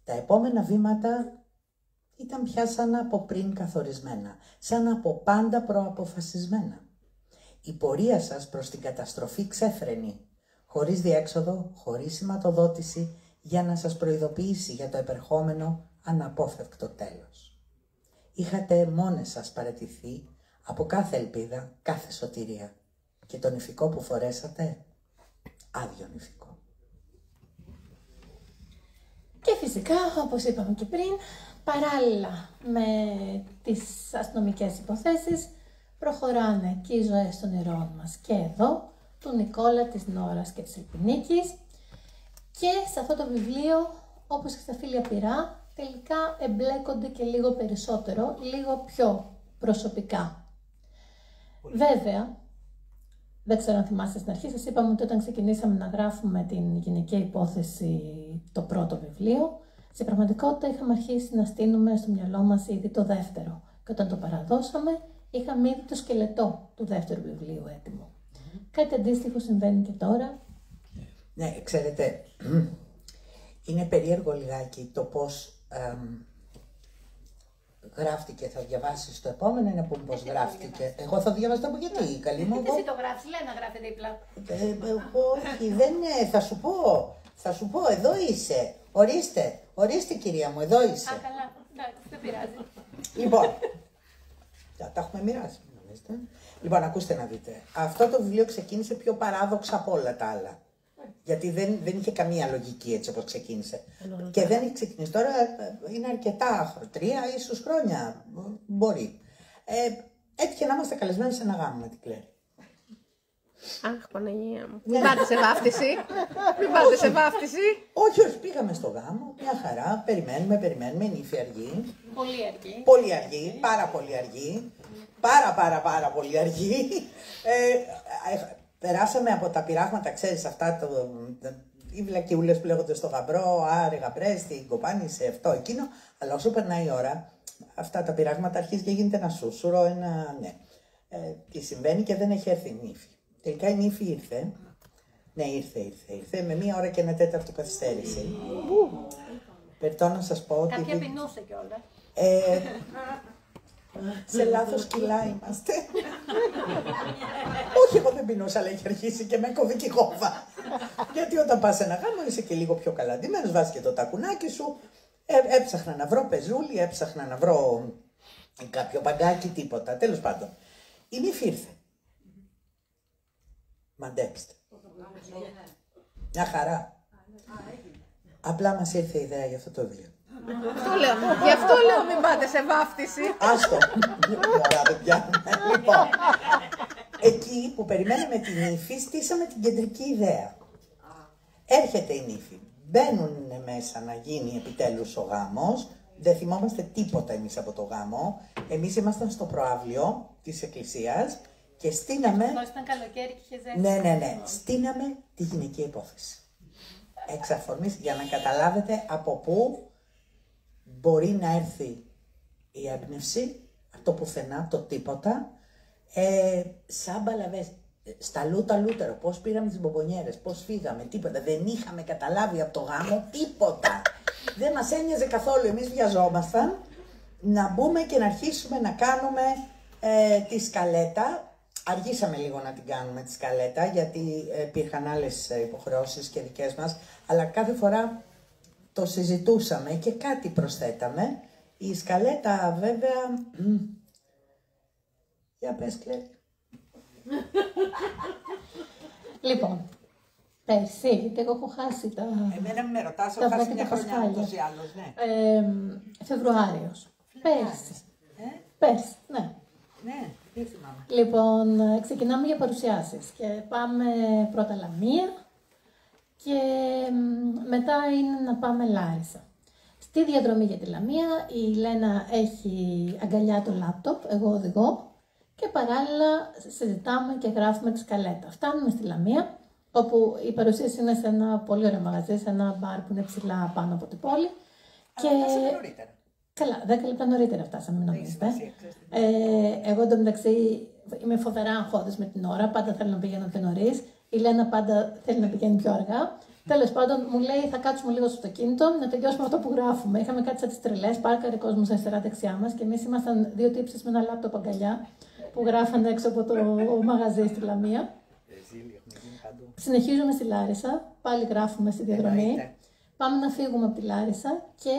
Τα επόμενα βήματα ήταν πια σαν από πριν καθορισμένα, σαν από πάντα προαποφασισμένα. Η πορεία σας προς την καταστροφή ξέφρενη, χωρίς διέξοδο, χωρίς σηματοδότηση, για να σας προειδοποιήσει για το επερχόμενο αναπόφευκτο τέλος. Είχατε μόνες σας παραιτηθεί από κάθε ελπίδα, κάθε σωτηρία. Και το νηφικό που φορέσατε, άδειο νηφικό. Και φυσικά, όπως είπαμε και πριν, παράλληλα με τις αστυνομικές υποθέσεις, προχωράνε και οι ζωές των ηρώων μας και εδώ, του Νικόλα, της Νόρας και της Ελπινίκης. Και σε αυτό το βιβλίο, όπως και στα Φίλια Πυρά, τελικά εμπλέκονται και λίγο περισσότερο, λίγο πιο προσωπικά. Βέβαια, δεν ξέρω αν θυμάστε στην αρχή, σας είπαμε ότι όταν ξεκινήσαμε να γράφουμε την γυναικεία υπόθεση, το πρώτο βιβλίο, σε πραγματικότητα είχαμε αρχίσει να στείλουμε στο μυαλό μας ήδη το δεύτερο. Και όταν το παραδώσαμε, είχαμε ήδη το σκελετό του δεύτερου βιβλίου έτοιμο. Κάτι αντίστοιχο συμβαίνει και τώρα. Ναι, ξέρετε, είναι περίεργο λιγάκι το πώς γράφτηκε. Θα διαβάσεις το επόμενο, είναι που πώς γράφτηκε. Εγώ θα διαβάσω το γιατί, καλή μου. Εσύ το γράφεις, λέει να γράφει δίπλα. Όχι, δεν είναι, θα σου πω, εδώ είσαι. Ορίστε κυρία μου, εδώ είσαι. Α, καλά, εντάξει, δεν πειράζει. Λοιπόν, τα έχουμε μοιράσει. Λοιπόν, ακούστε να δείτε. Αυτό το βιβλίο ξεκίνησε πιο παράδοξα από όλα τα άλλα. Γιατί δεν είχε καμία λογική έτσι όπως ξεκίνησε. Και δεν έχει ξεκινήσει. Τώρα είναι αρκετά, 3 ίσως χρόνια. Μπορεί. Έτυχε να είμαστε καλεσμένοι σε ένα γάμο με την Κλέρη. Αχ, Παναγία μου. Μην πάτε σε βάφτιση. Μην πάτε σε βάφτιση. Όχι, πήγαμε στο γάμο. Μια χαρά. Περιμένουμε. Είναι ύφη αργή. Πολύ αργή. Πολύ αργή. Πάρα πολύ αργή. Πάρα πολύ αργή. Περάσαμε από τα πειράγματα, ξέρεις, αυτά οι βλακιούλες που λέγονται στο γαμπρό, άρε γαμπρέ, στην κοπάνη, σε αυτό, εκείνο. Αλλά όσο περνάει η ώρα, αυτά τα πειράγματα αρχίζει και γίνεται ένα σούσουρο, ναι. Τι συμβαίνει και δεν έχει έρθει η νύφη. Τελικά η νύφη ήρθε. Ναι, ήρθε με 1 ώρα και 1 τέταρτο καθυστέρηση. Περτώ να σας πω ότι... Κάποια πεινούσε κιόλας. Σε λάθος κιλά είμαστε. Όχι, εγώ δεν πεινούσα, αλλά έχει αρχίσει και με κοβική κόβα. Γιατί όταν πας σε ένα γάμο είσαι και λίγο πιο καλά ντυμένος, βάζεις και το τακουνάκι σου. Έψαχνα να βρω πεζούλι, έψαχνα να βρω κάποιο παγκάκι, τίποτα. Τέλος πάντων, η νύφη ήρθε. Μαντέψτε. Μια χαρά. Απλά μας ήρθε η ιδέα για αυτό το βιβλίο. Γι' αυτό λέω μην πάτε σε βάφτιση. Άστο. Ωραία, δεν πιάνουμε. Λοιπόν, εκεί που περιμέναμε την νύφη, στήσαμε την κεντρική ιδέα. Έρχεται η νύφη. Μπαίνουν μέσα να γίνει επιτέλους ο γάμος. Δεν θυμόμαστε τίποτα εμείς από το γάμο. Εμείς ήμασταν στο προαύλιο της εκκλησίας και στείναμε... Ήταν καλοκαίρι και είχε ζέστη. Ναι. Στείναμε τη γυναικεία υπόθεση. Εξ αφορμής, για να καταλάβετε από πού μπορεί να έρθει η έμπνευση, από το πουθενά, από το τίποτα, σαν μπαλαβές, στα λούτερα, πώς πήραμε τις μπομπονιέρες, πώς φύγαμε, τίποτα. Δεν είχαμε καταλάβει από το γάμο τίποτα. Δεν μας ένοιαζε καθόλου, εμείς βιαζόμασταν να μπούμε και να αρχίσουμε να κάνουμε Τη σκαλέτα, αργήσαμε λίγο να την κάνουμε τη σκαλέτα, γιατί υπήρχαν άλλες υποχρεώσεις και δικές μας, αλλά κάθε φορά το συζητούσαμε και κάτι προσθέταμε. Η σκαλέτα βέβαια... Για πες, Κλέρη. Λοιπόν, πέρσι, γιατί εγώ έχω χάσει τα... Εμένα με ρωτάς, έχω χάσει μια χρονιά ούτως ή άλλως, ναι. Φεβρουάριος. Πέρσι. Πέρσι, ναι. Ναι, δεν θυμάμαι. Λοιπόν, ξεκινάμε για παρουσιάσεις και πάμε πρώτα Λαμία και μετά είναι να πάμε Λάρισα. Στη διαδρομή για τη Λαμία η Λένα έχει αγκαλιά το λάπτοπ, εγώ οδηγώ και παράλληλα συζητάμε και γράφουμε τη σκαλέτα. Φτάνουμε στη Λαμία, όπου η παρουσίαση είναι σε ένα πολύ ωραίο μαγαζί, σε ένα μπαρ που είναι ψηλά πάνω από την πόλη. Αλλά φτάσαμε νωρίτερα. Καλά, 10 λεπτά νωρίτερα φτάσαμε, μην νομίζετε. Εγώ εντωμεταξύ είμαι φοβερά αγχώδης με την ώρα, πάντα θέλω να πηγαίνω πιο νωρίς. Η Λένα πάντα θέλει να πηγαίνει πιο αργά. Τέλος πάντων, μου λέει: θα κάτσουμε λίγο στο αυτοκίνητο να τελειώσουμε αυτό που γράφουμε. Είχαμε κάτι σαν τις τρελές, πάρκαρε κόσμος αριστερά-δεξιά μας και εμείς ήμασταν δύο τύψεις με ένα λάπτοπ αγκαλιά που γράφανε έξω από το μαγαζί στη Λαμία. Συνεχίζουμε στη Λάρισα, πάλι γράφουμε στη διαδρομή. Πάμε να φύγουμε από τη Λάρισα και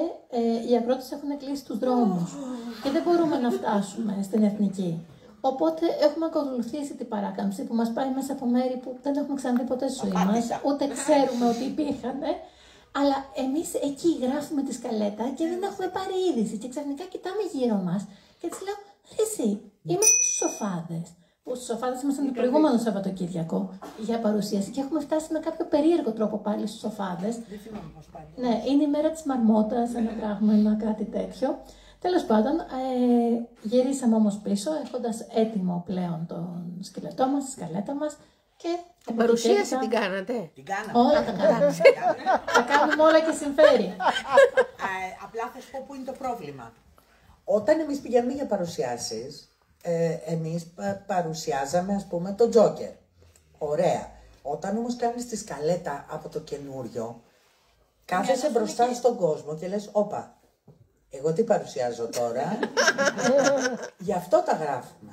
οι αγρότες έχουν κλείσει τους δρόμους και δεν μπορούμε να φτάσουμε στην Εθνική. Οπότε έχουμε ακολουθήσει την παράκαμψη που μας πάει μέσα από μέρη που δεν έχουμε ξαναδεί ποτέ στη ζωή μας, ούτε ξέρουμε ότι υπήρχαν. Αλλά εμείς εκεί γράφουμε τη σκαλέτα και δεν έχουμε πάρει είδηση. Και ξαφνικά κοιτάμε γύρω μας και της λέω: εσύ, είμαστε στους Σοφάδες. Που στους Σοφάδες ήμασταν το προηγούμενο Σαββατοκύριακο για παρουσίαση και έχουμε φτάσει με κάποιο περίεργο τρόπο πάλι στους Σοφάδες. Δεν θυμάμαι πώς πάλι. Ναι, είναι η μέρα της Μαρμότας, ένα πράγμα, ένα κάτι τέτοιο. Τέλος πάντων, γυρίσαμε όμως πίσω, έχοντας έτοιμο πλέον τον σκελετό μας, τη σκαλέτα μας και... Την παρουσίαση την κάνατε. Την κάναμε. Όλα τα κάνουμε. Τα κάνουμε όλα και συμφέρει. Απλά θα σου πω που είναι το πρόβλημα. Όταν εμείς πηγαίνουμε για παρουσιάσεις, εμείς παρουσιάζαμε, ας πούμε, τον Τζόκερ. Ωραία. Όταν όμως κάνεις τη σκαλέτα από το καινούριο, κάθεσαι μπροστά στον κόσμο και λες: όπα, εγώ τι παρουσιάζω τώρα, γι' αυτό τα γράφουμε.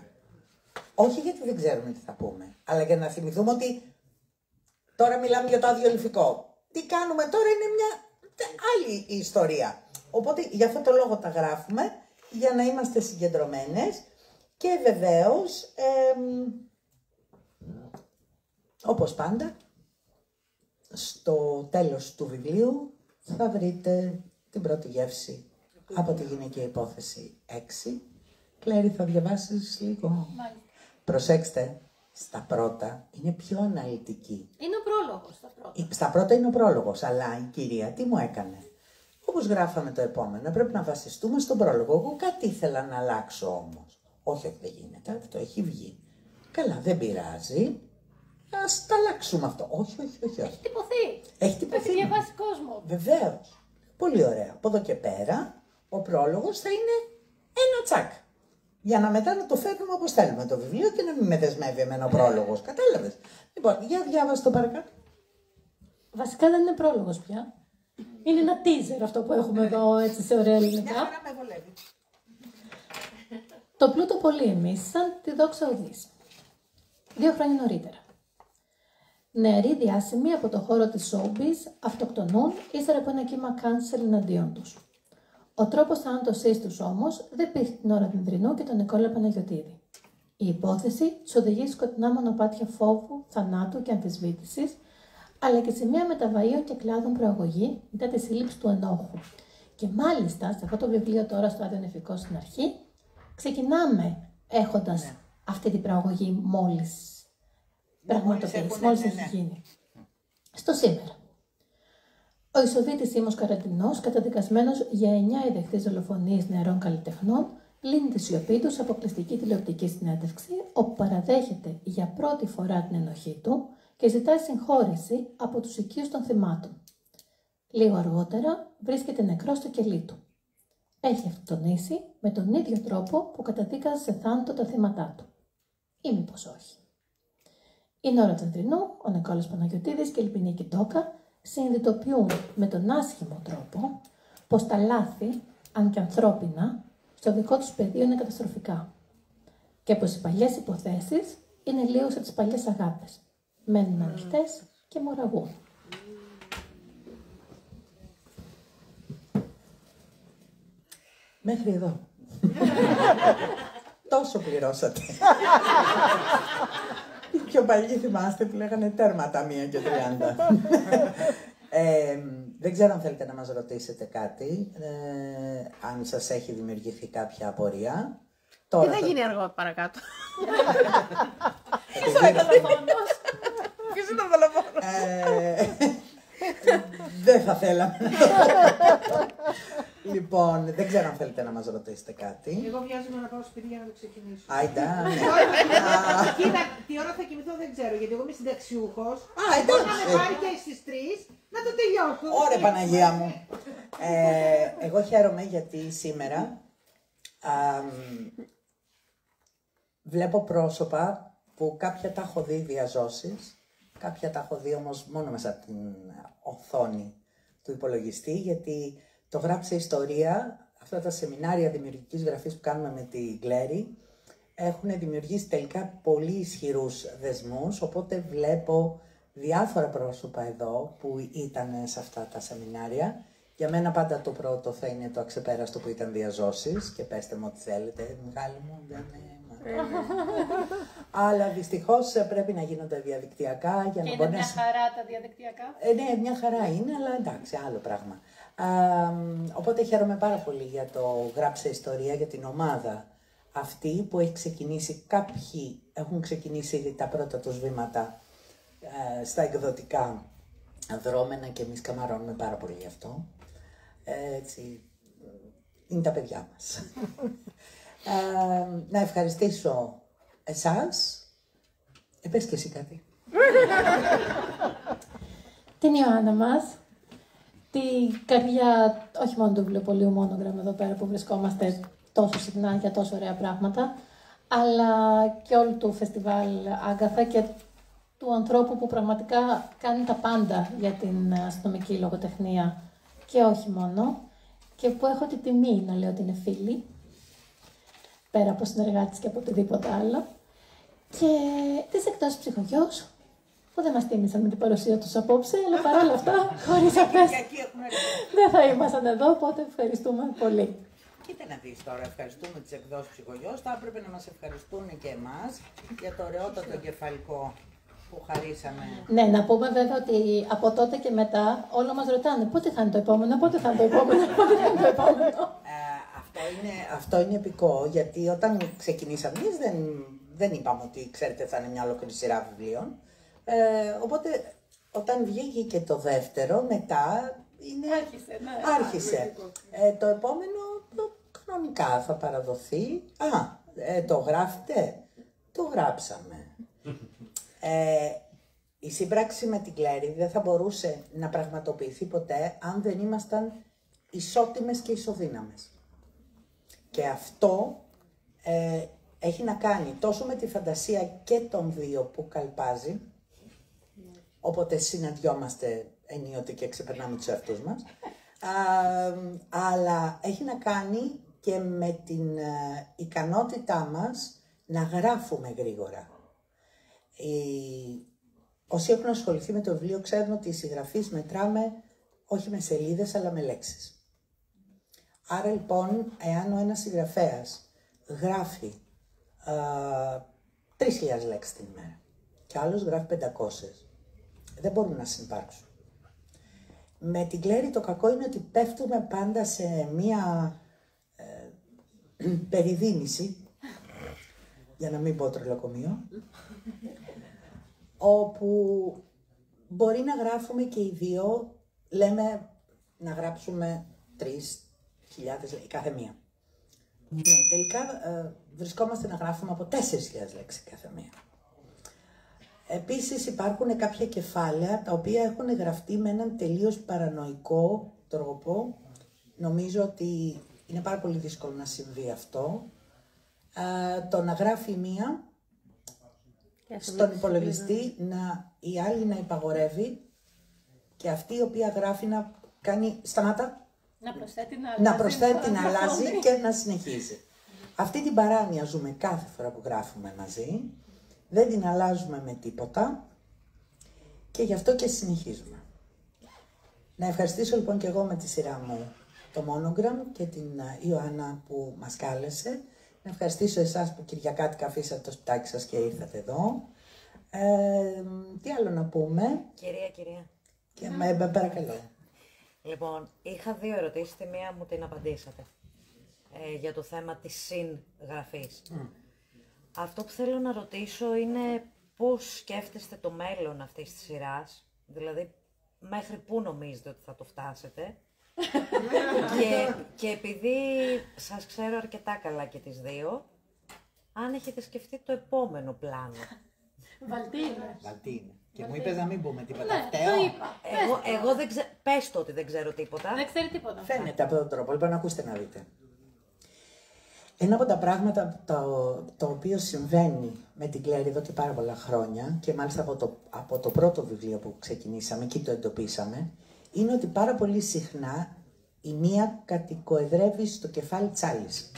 Όχι γιατί δεν ξέρουμε τι θα πούμε, αλλά για να θυμηθούμε ότι τώρα μιλάμε για το αδιολυφικό. Τι κάνουμε τώρα είναι μια άλλη ιστορία. Οπότε γι' αυτό το λόγο τα γράφουμε, για να είμαστε συγκεντρωμένες και βεβαίως, όπως πάντα, στο τέλος του βιβλίου θα βρείτε την πρώτη γεύση από τη γυναικεία υπόθεση 6. Κλέρη, θα διαβάσεις λίγο. Μάλιστα. Προσέξτε, στα πρώτα είναι πιο αναλυτική. Είναι ο πρόλογος στα πρώτα. Στα πρώτα είναι ο πρόλογος, αλλά η κυρία τι μου έκανε. Όπως γράφαμε το επόμενο, πρέπει να βασιστούμε στον πρόλογο. Εγώ κάτι ήθελα να αλλάξω όμως. Όχι, δεν γίνεται, αυτό έχει βγει. Καλά, δεν πειράζει. Ας τα αλλάξουμε αυτό. Όχι. Έχει τυπωθεί. Έχει τυπωθεί. Έχει διαβάσει κόσμο. Βεβαίως. Πολύ ωραία. Από εδώ και πέρα, ο πρόλογος θα είναι ένα τσακ. Για να μετά να το φέρνουμε όπως θέλουμε το βιβλίο και να μην με δεσμεύει εμένα ο πρόλογος. Κατάλαβες. Λοιπόν, για διάβασε το παρακάτω. Βασικά δεν είναι πρόλογος πια. Είναι ένα teaser αυτό που έχουμε εδώ έτσι σε ωραία ελληνικά. Μια χαρά με βολεύει. Το πλούτο πολύ εμείς, σαν τη δόξα ουδής. 2 χρόνια νωρίτερα. Νεαροί διάσημοι από το χώρο της showbiz αυτοκτονούν ύστερα από ένα κύμα cancel εναντίον τους. Ο τρόπος θάνατωσής τους όμως δεν πήρε την ώρα Δενδρινού και τον Νικόλα Παναγιωτίδη. Η υπόθεση τους οδηγεί σκοτεινά μονοπάτια φόβου, θανάτου και αμφισβήτησης, αλλά και σε μια μεταβαΐων και κλάδων προαγωγή μετά τη σύλληψη του ενόχου. Και μάλιστα, σε αυτό το βιβλίο τώρα στο Άδειο στην αρχή, ξεκινάμε έχοντας αυτή την προαγωγή μόλις πραγματοποιήσει, μόλις έχει γίνει. Στο σήμερα. Ο Ισοδίτης Ήμος Καραντινός, καταδικασμένος για 9 ειδεχθείς δολοφονίες νεαρών καλλιτεχνών, λύνει τη σιωπή του σε αποκλειστική τηλεοπτική συνέντευξη, όπου παραδέχεται για πρώτη φορά την ενοχή του και ζητάει συγχώρεση από τους οικείους των θυμάτων. Λίγο αργότερα βρίσκεται νεκρός στο κελί του. Έχει αυτοκτονήσει με τον ίδιο τρόπο που καταδίκασε σε θάνατο τα θύματά του. Ή μήπως όχι. Είναι ώρα Δενδρινού, ο Νικόλας Παναγιωτίδης και η Λυπηνίκη Ντόκα συνειδητοποιούν με τον άσχημο τρόπο πως τα λάθη, αν και ανθρώπινα, στο δικό τους πεδίο είναι καταστροφικά. Και πως οι παλιές υποθέσεις είναι λίγο σαν τις παλιές αγάπες. Μένουν ανοιχτές και μοραγούν. Μέχρι εδώ. Τόσο πληρώσατε. Οι πιο παλιοί θυμάστε που λέγανε τέρματα 1 και 30. Δεν ξέρω αν θέλετε να μας ρωτήσετε κάτι, αν σας έχει δημιουργηθεί κάποια απορία. Τι θα γίνει αργό παρακάτω. Ποιος είναι ο δολοφόνος? Ποιος είναι ο δολοφόνος? Δεν θα θέλαμε να το πω. Λοιπόν, δεν ξέρω αν θέλετε να μας ρωτήσετε κάτι. Εγώ βιάζομαι να πάω σπίτι για να το ξεκινήσω. Άιντα. Κοίτα, τι ώρα θα κοιμηθώ δεν ξέρω, γιατί εγώ είμαι συνταξιούχος. Εντάξει. Μπορεί να με πάρει και στις 3 να το τελειώσω. Ωραία Παναγία μου. Εγώ χαίρομαι γιατί σήμερα βλέπω πρόσωπα που κάποια τα έχω δει διαζώσεις, κάποια τα έχω δει όμως μόνο μέσα από την οθόνη του υπολογιστή, γιατί το Γράψε Ιστορία, αυτά τα σεμινάρια δημιουργικής γραφής που κάνουμε με τη Κλέρι, έχουν δημιουργήσει τελικά πολύ ισχυρούς δεσμούς, οπότε βλέπω διάφορα πρόσωπα εδώ που ήταν σε αυτά τα σεμινάρια. Για μένα πάντα το πρώτο θα είναι το αξεπέραστο που ήταν διαζώσεις και πέστε μου ό,τι θέλετε, Μιχάλη μου, δεν αλλά δυστυχώς πρέπει να γίνονται διαδικτυακά για να Είναι μπορεί μια να... χαρά τα διαδικτυακά. Ναι, μια χαρά είναι, αλλά εντάξει, άλλο πράγμα. Οπότε χαίρομαι πάρα πολύ για το Γράψε Ιστορία, για την ομάδα αυτή που έχει ξεκινήσει. Κάποιοι έχουν ξεκινήσει ήδη τα πρώτα τους βήματα στα εκδοτικά δρόμενα και εμείς καμαρώνουμε πάρα πολύ γι' αυτό. Έτσι, είναι τα παιδιά μας. Να ευχαριστήσω εσάς. Πες και εσύ κάτι. Την Ιωάννα μας, την καρδιά, όχι μόνο του βιβλιοπωλείου Μόνογραμ εδώ πέρα που βρισκόμαστε τόσο συχνά για τόσο ωραία πράγματα, αλλά και όλου του φεστιβάλ Άγκαθα και του ανθρώπου που πραγματικά κάνει τα πάντα για την αστυνομική λογοτεχνία και όχι μόνο, και που έχω τη τιμή να λέω ότι είναι φίλη, πέρα από συνεργάτης και από οτιδήποτε άλλο, και τις εκδόσεις Ψυχογιός, που δεν μας τίμησαν με την παρουσία τους απόψε, αλλά παρόλα αυτά, χωρίς αυτές δεν θα ήμασταν εδώ, οπότε ευχαριστούμε πολύ. Κοίτα να δεις τώρα, ευχαριστούμε τις εκδόσεις Ψυχογιός, θα έπρεπε να μας ευχαριστούν και εμάς για το ωραιότατο κεφαλικό που χαρίσαμε. Ναι, να πούμε βέβαια ότι από τότε και μετά όλα μας ρωτάνε πότε θα είναι το επόμενο, πότε θα είναι το επόμενο, πότε θα είναι το επόμενο. Αυτό είναι επικό, γιατί όταν ξεκινήσαμε εμείς δεν είπαμε ότι ξέρετε θα είναι μια ολόκληρη σειρά βιβλίων. Οπότε όταν βγήκε και το δεύτερο, μετά είναι... Άρχισε. Το επόμενο κανονικά θα παραδοθεί. Το γράφετε, το γράψαμε. Η σύμπραξη με την Κλέρι δεν θα μπορούσε να πραγματοποιηθεί ποτέ αν δεν ήμασταν ισότιμες και ισοδύναμες. Και αυτό έχει να κάνει τόσο με τη φαντασία και των δύο που καλπάζει, όποτε συναντιόμαστε ενίοτε και ξεπερνάμε τους εαυτούς μας, αλλά έχει να κάνει και με την ικανότητά μας να γράφουμε γρήγορα. Όσοι έχουν ασχοληθεί με το βιβλίο ξέρουν ότι οι συγγραφείς μετράμε όχι με σελίδες αλλά με λέξεις. Άρα λοιπόν, εάν ο ένας συγγραφέας γράφει 3.000 λέξεις την ημέρα και άλλος γράφει 500, δεν μπορούν να συμπάρξουν. Με την Κλέρι το κακό είναι ότι πέφτουμε πάντα σε μία περιδίνηση, για να μην πω τρελοκομείο, όπου μπορεί να γράφουμε και οι δύο, λέμε να γράψουμε 3.000 λέξεις κάθε μία. Ναι, τελικά βρισκόμαστε να γράφουμε από 4.000 λέξεις κάθε μία. Επίσης υπάρχουν κάποια κεφάλαια τα οποία έχουν γραφτεί με έναν τελείως παρανοϊκό τρόπο. Νομίζω ότι είναι πάρα πολύ δύσκολο να συμβεί αυτό. Το να γράφει μία στον υπολογιστή, η άλλη να υπαγορεύει και αυτή η οποία γράφει να κάνει, σταμάτα, να προσθέτει, να αλλάζει και να συνεχίζει. Αυτή την παράνοια ζούμε κάθε φορά που γράφουμε μαζί, δεν την αλλάζουμε με τίποτα και γι' αυτό και συνεχίζουμε. Να ευχαριστήσω λοιπόν και εγώ με τη σειρά μου το Monogram και την Ιωάννα που μας κάλεσε. Να ευχαριστήσω εσάς που Κυριακάτικα αφήσατε το σπιτάκι σας και ήρθατε εδώ. Τι άλλο να πούμε. Κυρία. Και παρακαλώ. Λοιπόν, είχα 2 ερωτήσεις, τη μία μου την απαντήσατε. Για το θέμα της συγγραφής. Αυτό που θέλω να ρωτήσω είναι πώς σκέφτεστε το μέλλον αυτής της σειράς, δηλαδή μέχρι πού νομίζετε ότι θα το φτάσετε. και επειδή σας ξέρω αρκετά καλά και τις 2, αν έχετε σκεφτεί το επόμενο πλάνο. Βαλτίνε. Και μου είπες να μην πούμε τίποτα. Ναι, το είπα. Εγώ δεν ξέρω. Πες το ότι δεν ξέρω τίποτα. Δεν ξέρει τίποτα. Φαίνεται από τον τρόπο, λοιπόν ακούστε να δείτε. Ένα από τα πράγματα το οποίο συμβαίνει με την Κλέρι εδώ και πάρα πολλά χρόνια και μάλιστα από το πρώτο βιβλίο που ξεκινήσαμε, εκεί το εντοπίσαμε, είναι ότι πάρα πολύ συχνά η μία κατοικοεδρεύει στο κεφάλι της άλλης.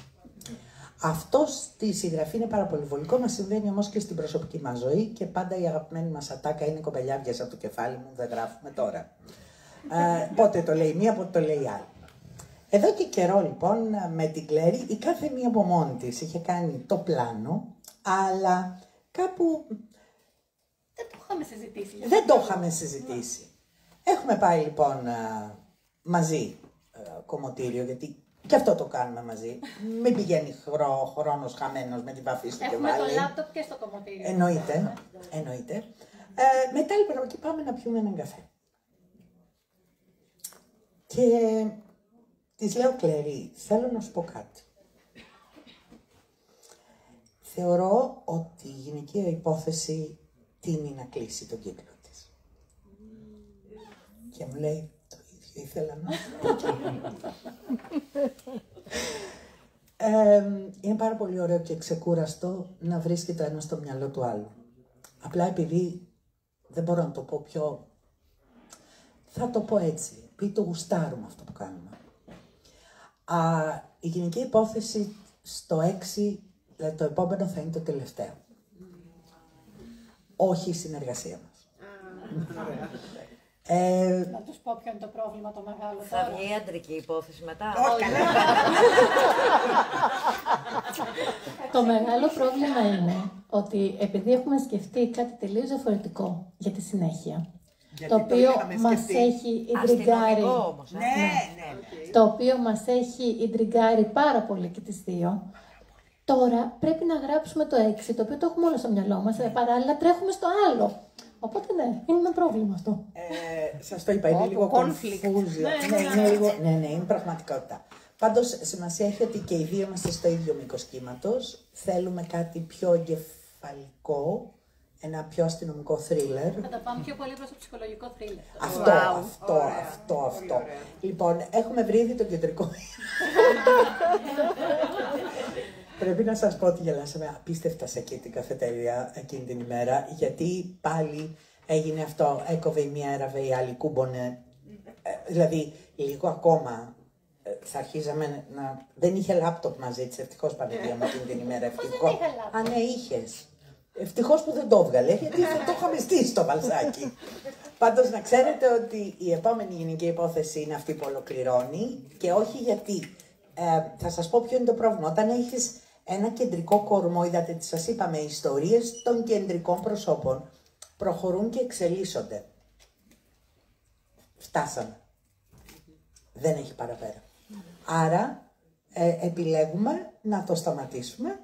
Αυτό στη συγγραφή είναι πάρα πολύ βολικό, μας συμβαίνει όμως και στην προσωπική μας ζωή και πάντα η αγαπημένη μας ατάκα είναι κοπελιά βγες από το κεφάλι μου, δεν γράφουμε τώρα. Πότε το λέει η μία, πότε το λέει η άλλη. Εδώ και καιρό λοιπόν με την Κλέρι η κάθε μία από μόνη της είχε κάνει το πλάνο, αλλά κάπου Δεν το είχαμε συζητήσει. δεν το είχαμε συζητήσει. Έχουμε πάει λοιπόν μαζί κομμωτήριο, γιατί και αυτό το κάνουμε μαζί. Μην πηγαίνει χρόνος χαμένος με την βαφή στο Έχουμε κεφάλι. το λάπτοπ και στο κομμωτήριο. Εννοείται. Μετά λοιπόν από εκεί πάμε να πιούμε έναν καφέ. Και της λέω, Κλέρι, θέλω να σου πω κάτι. Θεωρώ ότι η γυναικεία υπόθεση τείνει να κλείσει τον κύκλο της. Και μου λέει, το ίδιο ήθελα να σου πω. Είναι πάρα πολύ ωραίο και ξεκούραστο να βρίσκει το ένα στο μυαλό του άλλου. Απλά επειδή δεν μπορώ να το πω πιο... Θα το πω έτσι, επειδή το γουστάρουμε αυτό που κάνουμε. Η γυναική υπόθεση στο 6, δηλαδή το επόμενο θα είναι το τελευταίο. Όχι η συνεργασία μας. Να τους πω ποιο είναι το πρόβλημα το μεγάλο Θα τώρα. βγει η αντρική υπόθεση μετά. Το μεγάλο πρόβλημα είναι ότι επειδή έχουμε σκεφτεί κάτι τελείως διαφορετικό για τη συνέχεια, το οποίο μας έχει ιντριγκάρει. Αστυνομικό όμως. Ναι. Το οποίο μας έχει ιντριγκάρει πάρα πολύ και τις 2. Τώρα πρέπει να γράψουμε το 6, το οποίο το έχουμε όλο στο μυαλό μας, παράλληλα τρέχουμε στο άλλο. Οπότε ναι, είναι ένα πρόβλημα αυτό. Σας το είπα, είναι λίγο confusion. Ναι, είναι πραγματικότητα. Πάντως, σημασία έχει ότι και οι 2 είμαστε στο ίδιο μήκος κύματος. Θέλουμε κάτι πιο εγκεφαλικό, ένα πιο αστυνομικό θρίλερ. Θα τα πάμε πιο πολύ προς το ψυχολογικό θρίλερ. Αυτό. Λοιπόν, έχουμε βρει ήδη το κεντρικό. Πρέπει να σας πω ότι γελάσαμε απίστευτα σε εκεί την καφετέρια εκείνη την ημέρα, γιατί πάλι έγινε αυτό, έκοβε η μία, έραβε η άλλη, κούμπονε. Δηλαδή, λίγο ακόμα θα αρχίζαμε να... Δεν είχε λάπτοπ μαζί της, ευτυχώς Παναγία μου εκείνη την ημέρα. Ευτυχώς. Α, ναι, είχες. Ευτυχώς που δεν το έβγαλε, γιατί θα το είχαμε στήσει το βαλσάκι. Πάντως να ξέρετε ότι η επόμενη γυναική υπόθεση είναι αυτή που ολοκληρώνει και όχι γιατί. Θα σας πω ποιο είναι το πρόβλημα. Όταν έχεις ένα κεντρικό κορμό, είδατε τι σας είπαμε, οι ιστορίες των κεντρικών προσώπων προχωρούν και εξελίσσονται. Φτάσαμε. Δεν έχει παραπέρα. Άρα επιλέγουμε να το σταματήσουμε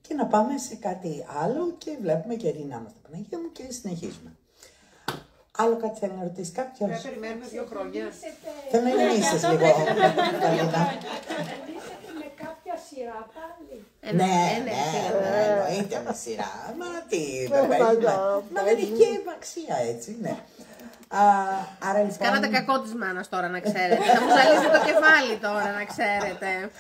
και να πάμε σε κάτι άλλο και βλέπουμε και ειρηνά μας τα Παναγία μου και συνεχίζουμε. Άλλο κάτι θέλει να ρωτήσει κάποιος? Πρέπει να περιμένουμε 2 χρόνια. Θέλω να ηρεμήσεις λίγο, Βαλίνα. Με κάποια σειρά πάλι. Ναι, εννοείται με σειρά. Μα τι, μα δεν έχει και αξία έτσι, ναι. Άρα λοιπόν... Κάνατε κακό της μάνας τώρα να ξέρετε. Θα μου ζαλίζετε το κεφάλι τώρα να ξέρετε.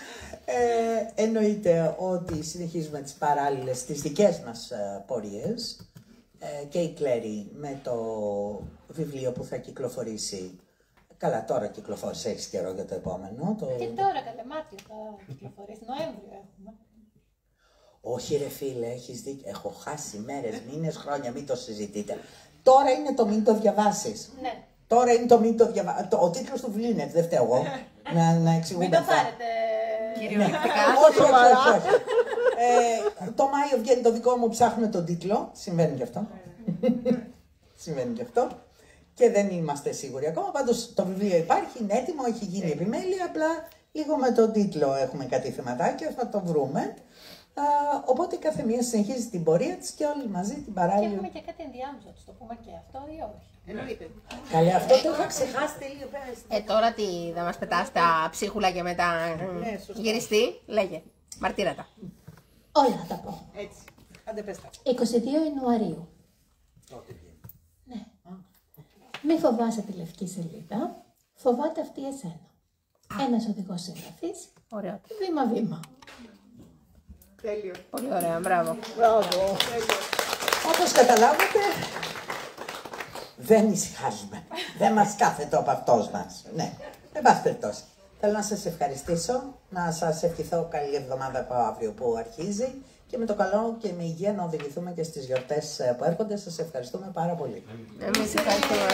Εννοείται ότι συνεχίζουμε τις παράλληλες, τις δικές μας πορείες και η Κλέρι με το βιβλίο που θα κυκλοφορήσει. Καλά, τώρα κυκλοφόρησε, έχεις καιρό για το επόμενο. Και τώρα, καλέ, Μάρτιο θα κυκλοφορήσει, Νοέμβριο έχουμε. Όχι ρε φίλε, έχεις δίκιο. Έχω χάσει μέρες, μήνες, χρόνια, μην το συζητείτε. Τώρα είναι το μην το διαβάσεις. Ναι. Τώρα είναι το μην το διαβάσεις. Ο τίτλος του βιβλίου είναι, δεν φταίω εγώ. να εξηγούμε Μην το αυτά. πάρετε. Κυριολεκτικά. Όχι, όχι. Το Μάιο βγαίνει το δικό μου, ψάχνουμε τον τίτλο. Συμβαίνει και αυτό. Συμβαίνει και αυτό. Και δεν είμαστε σίγουροι ακόμα. Πάντως το βιβλίο υπάρχει, είναι έτοιμο, έχει γίνει επιμέλεια. Απλά λίγο με τον τίτλο έχουμε κάτι θεματάκια, θα το βρούμε. Οπότε κάθε μία συνεχίζει την πορεία της και όλοι μαζί την Και παράλληλη. έχουμε και κάτι ενδιάμεσο, τους το πούμε και αυτό ή όχι. Εννοείται. Καλέ, αυτό το είχα ξεχάσει τελείω. Τώρα τι, θα μας πετάς τα ψίχουλα και μετά γυριστεί, λέγε, μαρτύρατα. Όλα θα τα πω. Έτσι. Άντε πες τα. 22 Ιανουαρίου. Τότε βγαίνει. Ναι. Μη φοβάσαι τη λευκή σελίδα, φοβάται αυτή εσένα. Ένας οδηγός συγγραφής, Ωραίο. βήμα-βήμα. Τέλειο. Πολύ ωραία, μπράβο. Όπως καταλάβατε, δεν ησυχάζουμε. Δεν μας κάθεται ο παυτός μας. Ναι, εν πάση περιπτώσει. Θέλω να σας ευχαριστήσω, να σας ευχηθώ καλή εβδομάδα από αύριο που αρχίζει και με το καλό και με υγεία να οδηγηθούμε και στις γιορτές που έρχονται. Σας ευχαριστούμε πάρα πολύ. Εμείς ευχαριστούμε.